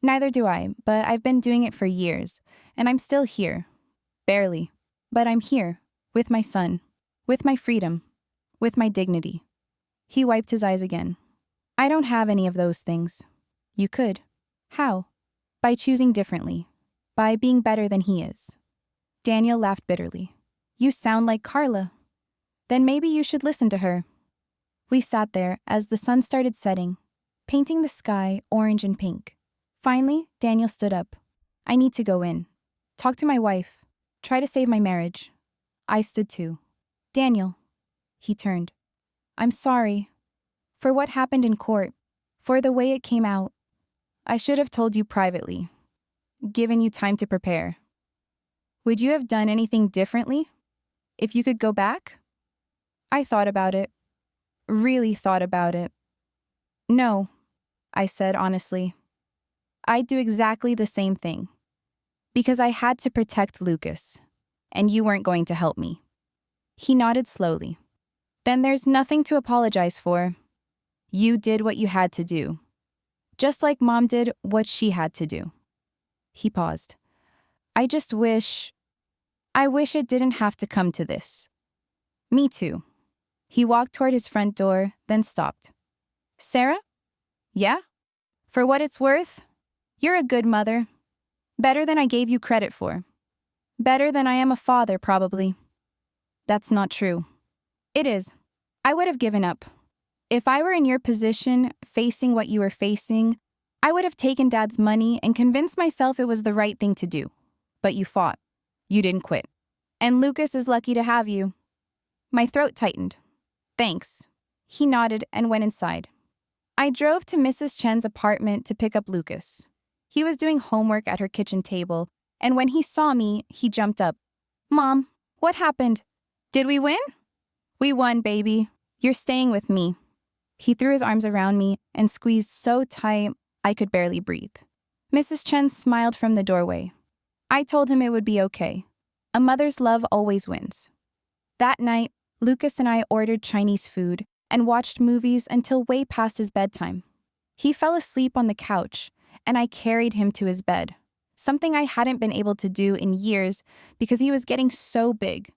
Speaker 1: Neither do I, but I've been doing it for years, and I'm still here. Barely. But I'm here, with my son, with my freedom, with my dignity. He wiped his eyes again. I don't have any of those things. You could. How? By choosing differently. By being better than he is. Daniel laughed bitterly. You sound like Carla. Then maybe you should listen to her. We sat there as the sun started setting, painting the sky orange and pink. Finally, Daniel stood up. I need to go in. Talk to my wife. Try to save my marriage. I stood too. Daniel. He turned. I'm sorry. For what happened in court. For the way it came out. I should have told you privately. Given you time to prepare. Would you have done anything differently? If you could go back? I thought about it. Really thought about it. No, I said honestly. I'd do exactly the same thing. Because I had to protect Lucas, and you weren't going to help me. He nodded slowly. Then there's nothing to apologize for. You did what you had to do. Just like Mom did what she had to do. He paused. I wish it didn't have to come to this. Me too. He walked toward his front door, then stopped. Sarah? Yeah? For what it's worth, you're a good mother. Better than I gave you credit for. Better than I am a father, probably. That's not true. It is. I would have given up. If I were in your position, facing what you were facing, I would have taken Dad's money and convinced myself it was the right thing to do. But you fought. You didn't quit. And Lucas is lucky to have you. My throat tightened. Thanks. He nodded and went inside. I drove to Mrs. Chen's apartment to pick up Lucas. He was doing homework at her kitchen table, and when he saw me, he jumped up. Mom, what happened? Did we win? We won, baby. You're staying with me. He threw his arms around me and squeezed so tight I could barely breathe. Mrs. Chen smiled from the doorway. I told him it would be okay. A mother's love always wins. That night, Lucas and I ordered Chinese food and watched movies until way past his bedtime. He fell asleep on the couch, and I carried him to his bed, something I hadn't been able to do in years because he was getting so big.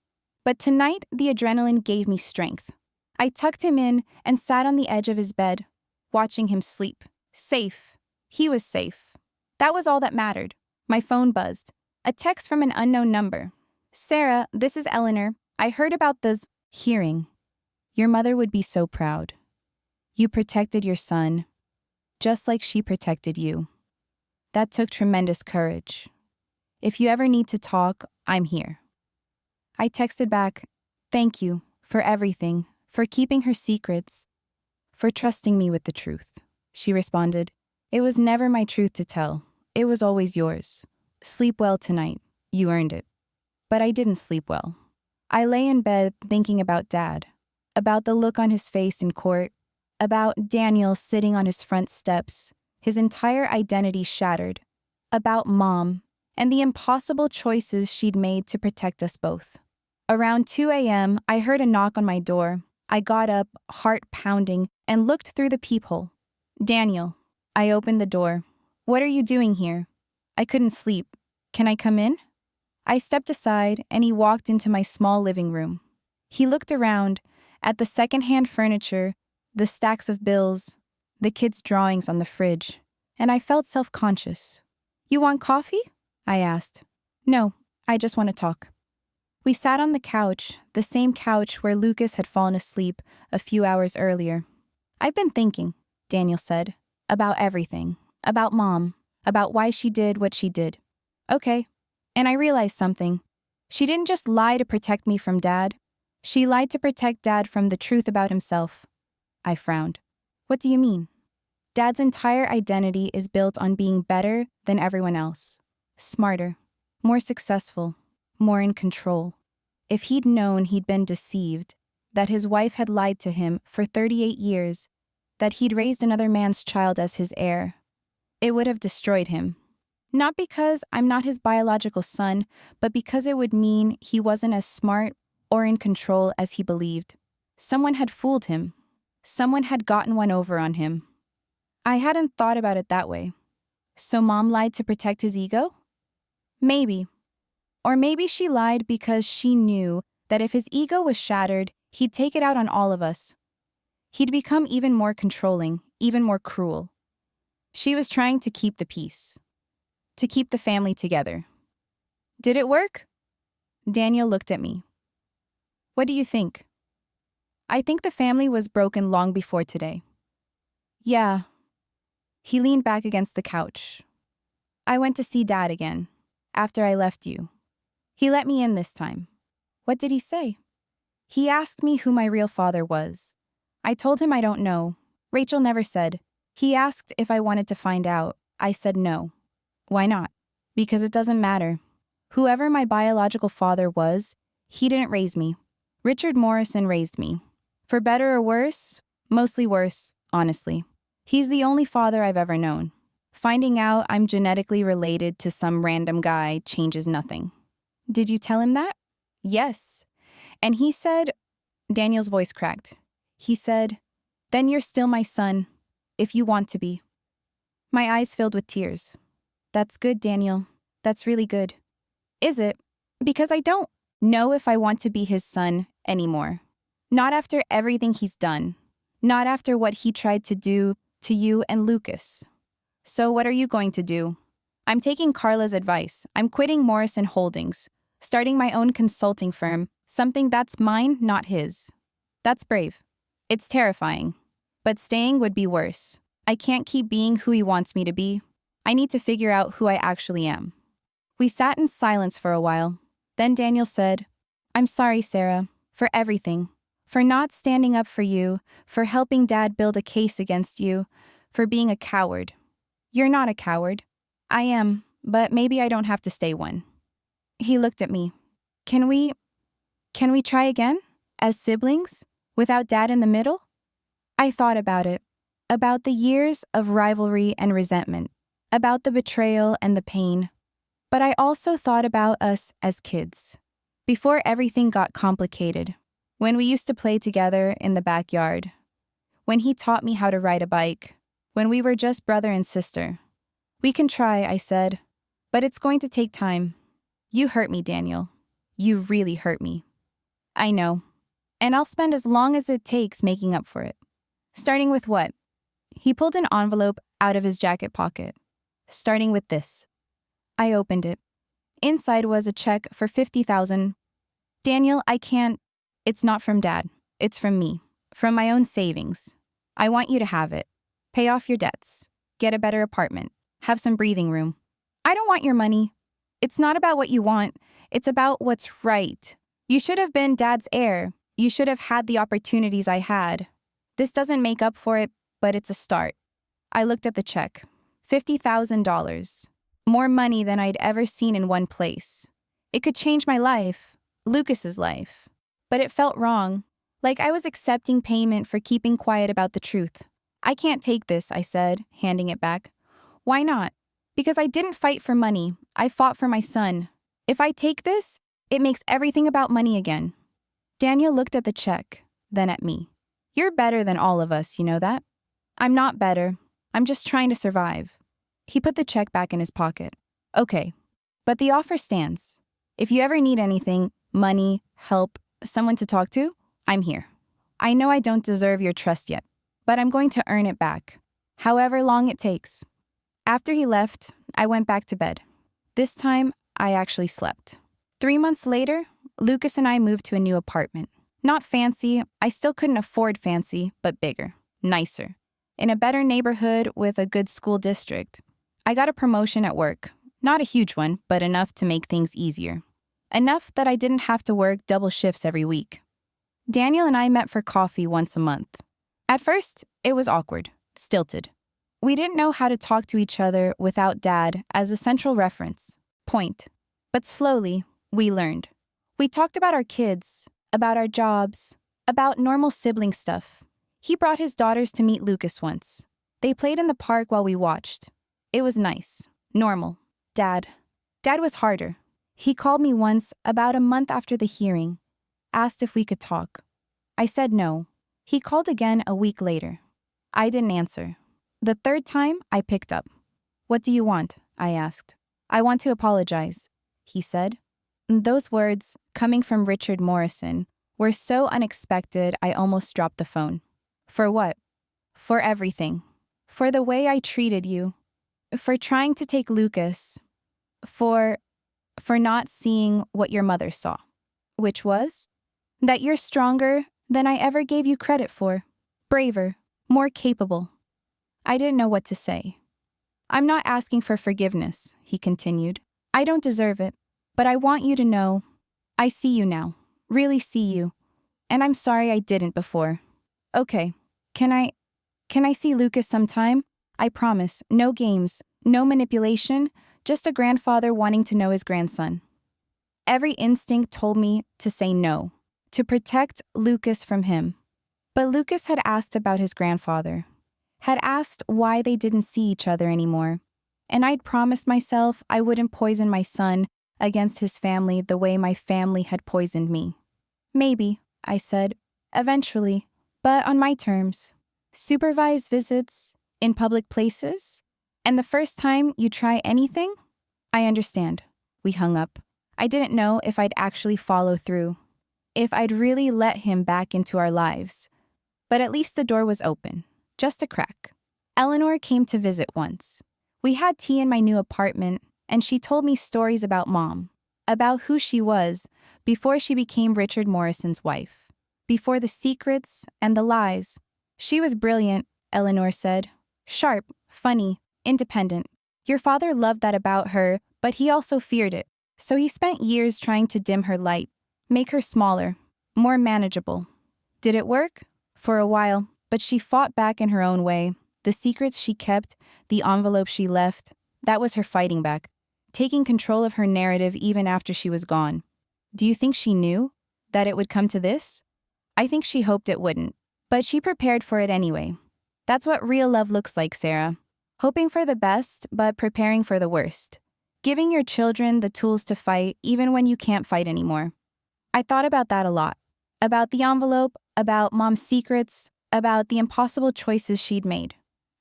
Speaker 1: But tonight, the adrenaline gave me strength. I tucked him in and sat on the edge of his bed, watching him sleep. Safe. He was safe. That was all that mattered. My phone buzzed. A text from an unknown number. Sarah, this is Eleanor. I heard about this hearing. Your mother would be so proud. You protected your son, just like she protected you. That took tremendous courage. If you ever need to talk, I'm here. I texted back, thank you for everything, for keeping her secrets, for trusting me with the truth. She responded, it was never my truth to tell. It was always yours. Sleep well tonight. You earned it. But I didn't sleep well. I lay in bed thinking about Dad, about the look on his face in court, about Daniel sitting on his front steps, his entire identity shattered, about Mom, and the impossible choices she'd made to protect us both. Around 2 a.m., I heard a knock on my door. I got up, heart pounding, and looked through the peephole. Daniel. I opened the door. What are you doing here? I couldn't sleep. Can I come in? I stepped aside, and he walked into my small living room. He looked around at the secondhand furniture, the stacks of bills, the kids' drawings on the fridge, and I felt self-conscious. You want coffee? I asked. No, I just want to talk. We sat on the couch, the same couch where Lucas had fallen asleep a few hours earlier. I've been thinking, Daniel said, about everything, about Mom, about why she did what she did. Okay. And I realized something. She didn't just lie to protect me from Dad. She lied to protect Dad from the truth about himself. I frowned. What do you mean? Dad's entire identity is built on being better than everyone else. Smarter, more successful, more in control. If he'd known he'd been deceived, that his wife had lied to him for 38 years, that he'd raised another man's child as his heir, it would have destroyed him. Not because I'm not his biological son, but because it would mean he wasn't as smart or in control as he believed. Someone had fooled him. Someone had gotten one over on him. I hadn't thought about it that way. So Mom lied to protect his ego? Maybe. Or maybe she lied because she knew that if his ego was shattered, he'd take it out on all of us. He'd become even more controlling, even more cruel. She was trying to keep the peace, to keep the family together. Did it work? Daniel looked at me. What do you think? I think the family was broken long before today. Yeah. He leaned back against the couch. I went to see Dad again, after I left you. He let me in this time. What did he say? He asked me who my real father was. I told him I don't know. Rachel never said. He asked if I wanted to find out. I said no. Why not? Because it doesn't matter. Whoever my biological father was, he didn't raise me. Richard Morrison raised me. For better or worse, mostly worse, honestly. He's the only father I've ever known. Finding out I'm genetically related to some random guy changes nothing. Did you tell him that? Yes. And he said, Daniel's voice cracked. He said, then you're still my son, if you want to be. My eyes filled with tears. That's good, Daniel. That's really good. Is it? Because I don't know if I want to be his son anymore. Not after everything he's done. Not after what he tried to do to you and Lucas. So what are you going to do? I'm taking Carla's advice. I'm quitting Morrison Holdings, starting my own consulting firm, something that's mine, not his. That's brave. It's terrifying. But staying would be worse. I can't keep being who he wants me to be. I need to figure out who I actually am. We sat in silence for a while. Then Daniel said, I'm sorry, Sarah, for everything. For not standing up for you, for helping Dad build a case against you, for being a coward. You're not a coward. I am, but maybe I don't have to stay one. He looked at me. Can we try again? As siblings? Without Dad in the middle? I thought about it. About the years of rivalry and resentment. About the betrayal and the pain. But I also thought about us as kids. Before everything got complicated. When we used to play together in the backyard. When he taught me how to ride a bike. When we were just brother and sister. We can try, I said. But it's going to take time. You hurt me, Daniel. You really hurt me. I know. And I'll spend as long as it takes making up for it. Starting with what? He pulled an envelope out of his jacket pocket. Starting with this. I opened it. Inside was a check for $50,000. Daniel, I can't. It's not from Dad. It's from me. From my own savings. I want you to have it. Pay off your debts. Get a better apartment. Have some breathing room. I don't want your money. It's not about what you want. It's about what's right. You should have been Dad's heir. You should have had the opportunities I had. This doesn't make up for it, but it's a start. I looked at the check. $50,000. More money than I'd ever seen in one place. It could change my life, Lucas's life. But it felt wrong, like I was accepting payment for keeping quiet about the truth. I can't take this, I said, handing it back. Why not? Because I didn't fight for money. I fought for my son. If I take this, it makes everything about money again. Daniel looked at the check, then at me. You're better than all of us, you know that? I'm not better. I'm just trying to survive. He put the check back in his pocket. Okay, but the offer stands. If you ever need anything, money, help, someone to talk to, I'm here. I know I don't deserve your trust yet, but I'm going to earn it back, however long it takes. After he left, I went back to bed. This time, I actually slept. 3 months later, Lucas and I moved to a new apartment. Not fancy, I still couldn't afford fancy, but bigger, nicer. In a better neighborhood with a good school district. I got a promotion at work. Not a huge one, but enough to make things easier. Enough that I didn't have to work double shifts every week. Daniel and I met for coffee once a month. At first, it was awkward, stilted. We didn't know how to talk to each other without Dad as a central reference, point. But slowly, we learned. We talked about our kids, about our jobs, about normal sibling stuff. He brought his daughters to meet Lucas once. They played in the park while we watched. It was nice, normal. Dad was harder. He called me once about a month after the hearing, asked if we could talk. I said no. He called again a week later. I didn't answer. The third time, I picked up. What do you want? I asked. I want to apologize, he said. Those words, coming from Richard Morrison, were so unexpected I almost dropped the phone. For what? For everything. For the way I treated you. For trying to take Lucas. For not seeing what your mother saw. Which was? That you're stronger than I ever gave you credit for. Braver. More capable. I didn't know what to say. I'm not asking for forgiveness, he continued. I don't deserve it. But I want you to know, I see you now. Really see you. And I'm sorry I didn't before. Okay, can I see Lucas sometime? I promise, no games, no manipulation, just a grandfather wanting to know his grandson. Every instinct told me to say no, to protect Lucas from him. But Lucas had asked about his grandfather, had asked why they didn't see each other anymore, and I'd promised myself I wouldn't poison my son against his family the way my family had poisoned me. Maybe, I said, eventually, but on my terms. Supervised visits, in public places, and the first time you try anything? I understand. We hung up. I didn't know if I'd actually follow through, if I'd really let him back into our lives. But at least the door was open, just a crack. Eleanor came to visit once. We had tea in my new apartment, and she told me stories about Mom, about who she was before she became Richard Morrison's wife, before the secrets and the lies. She was brilliant, Eleanor said. Sharp, funny, independent. Your father loved that about her, but he also feared it. So he spent years trying to dim her light, make her smaller, more manageable. Did it work? For a while, but she fought back in her own way. The secrets she kept, the envelope she left, that was her fighting back, taking control of her narrative even after she was gone. Do you think she knew that it would come to this? I think she hoped it wouldn't, but she prepared for it anyway. That's what real love looks like, Sarah. Hoping for the best, but preparing for the worst. Giving your children the tools to fight even when you can't fight anymore. I thought about that a lot. About the envelope, about Mom's secrets, about the impossible choices she'd made.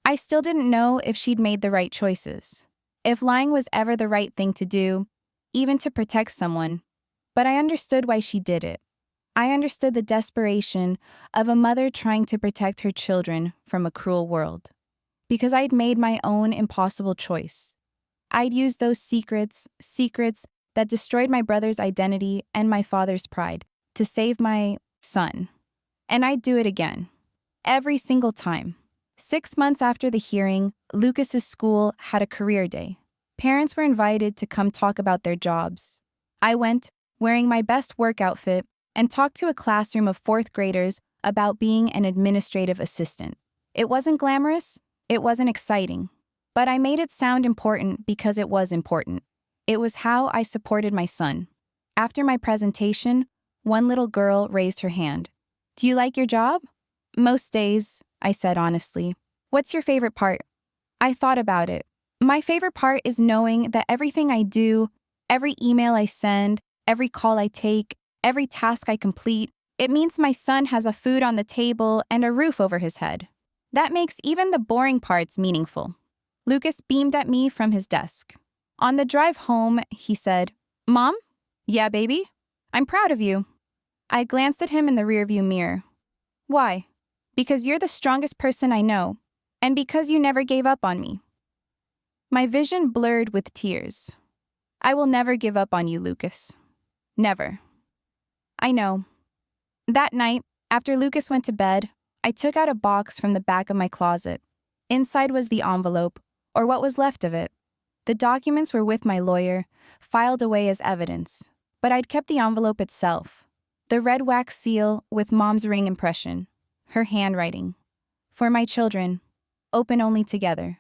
Speaker 1: I still didn't know if she'd made the right choices, if lying was ever the right thing to do, even to protect someone. But I understood why she did it. I understood the desperation of a mother trying to protect her children from a cruel world. Because I'd made my own impossible choice. I'd used those secrets that destroyed my brother's identity and my father's pride to save my son. And I'd do it again. Every single time. 6 months after the hearing, Lucas's school had a career day. Parents were invited to come talk about their jobs. I went, wearing my best work outfit, and talked to a classroom of 4th graders about being an administrative assistant. It wasn't glamorous, it wasn't exciting, but I made it sound important because it was important. It was how I supported my son. After my presentation, one little girl raised her hand. Do you like your job? Most days, I said honestly. What's your favorite part? I thought about it. My favorite part is knowing that everything I do, every email I send, every call I take, every task I complete, it means my son has a food on the table and a roof over his head. That makes even the boring parts meaningful. Lucas beamed at me from his desk. On the drive home, he said, Mom? Yeah, baby? I'm proud of you. I glanced at him in the rearview mirror. Why? Because you're the strongest person I know, and because you never gave up on me. My vision blurred with tears. I will never give up on you, Lucas. Never. I know. That night, after Lucas went to bed, I took out a box from the back of my closet. Inside was the envelope, or what was left of it. The documents were with my lawyer, filed away as evidence, but I'd kept the envelope itself. The red wax seal with Mom's ring impression, her handwriting. For my children, open only together.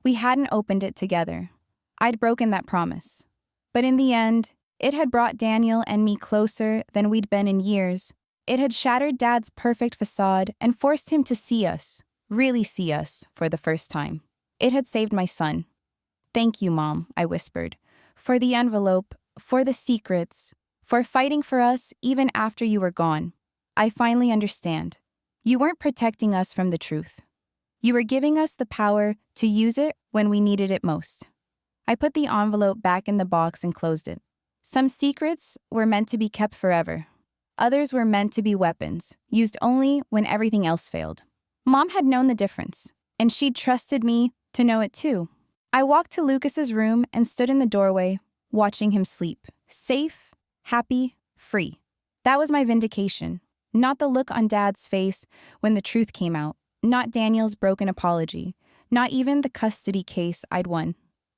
Speaker 1: We hadn't opened it together. I'd broken that promise. But in the end, it had brought Daniel and me closer than we'd been in years. It had shattered Dad's perfect facade and forced him to see us, really see us, for the first time. It had saved my son. Thank you, Mom, I whispered, for the envelope, for the secrets, for fighting for us even after you were gone. I finally understand. You weren't protecting us from the truth. You were giving us the power to use it when we needed it most. I put the envelope back in the box and closed it. Some secrets were meant to be kept forever. Others were meant to be weapons, used only when everything else failed. Mom had known the difference, and she'd trusted me to know it too. I walked to Lucas's room and stood in the doorway, watching him sleep. Safe, happy, free. That was my vindication. Not the look on Dad's face when the truth came out. Not Daniel's broken apology. Not even the custody case I'd won.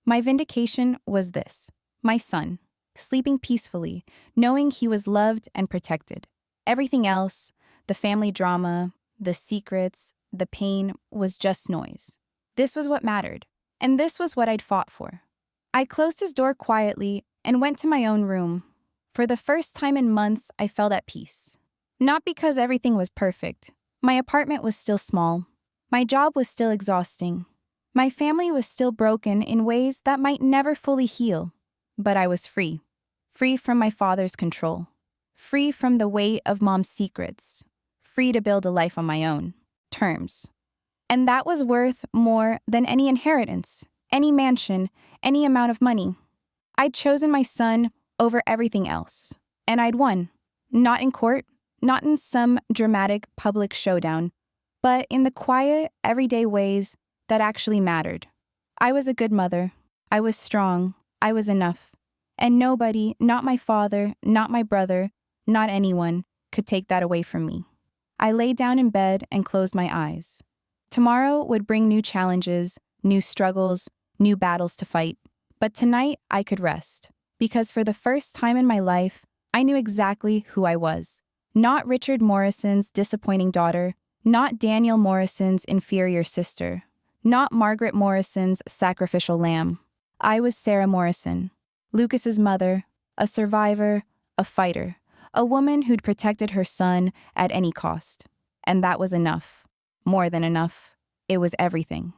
Speaker 1: My vindication was this. My son, sleeping peacefully, knowing he was loved and protected. Everything else, the family drama, the secrets, the pain, was just noise. This was what mattered, and this was what I'd fought for. I closed his door quietly and went to my own room. For the first time in months, I felt at peace. Not because everything was perfect. My apartment was still small. My job was still exhausting. My family was still broken in ways that might never fully heal. But I was free. Free from my father's control. Free from the weight of Mom's secrets. Free to build a life on my own terms. And that was worth more than any inheritance, any mansion, any amount of money. I'd chosen my son over everything else. And I'd won. Not in court, not in some dramatic public showdown, but in the quiet, everyday ways that actually mattered. I was a good mother. I was strong. I was enough. And nobody, not my father, not my brother, not anyone, could take that away from me. I lay down in bed and closed my eyes. Tomorrow would bring new challenges, new struggles, new battles to fight. But tonight I could rest, because for the first time in my life, I knew exactly who I was. Not Richard Morrison's disappointing daughter, not Daniel Morrison's inferior sister, not Margaret Morrison's sacrificial lamb. I was Sarah Morrison, Lucas's mother, a survivor, a fighter, a woman who'd protected her son at any cost. And that was enough. More than enough. It was everything.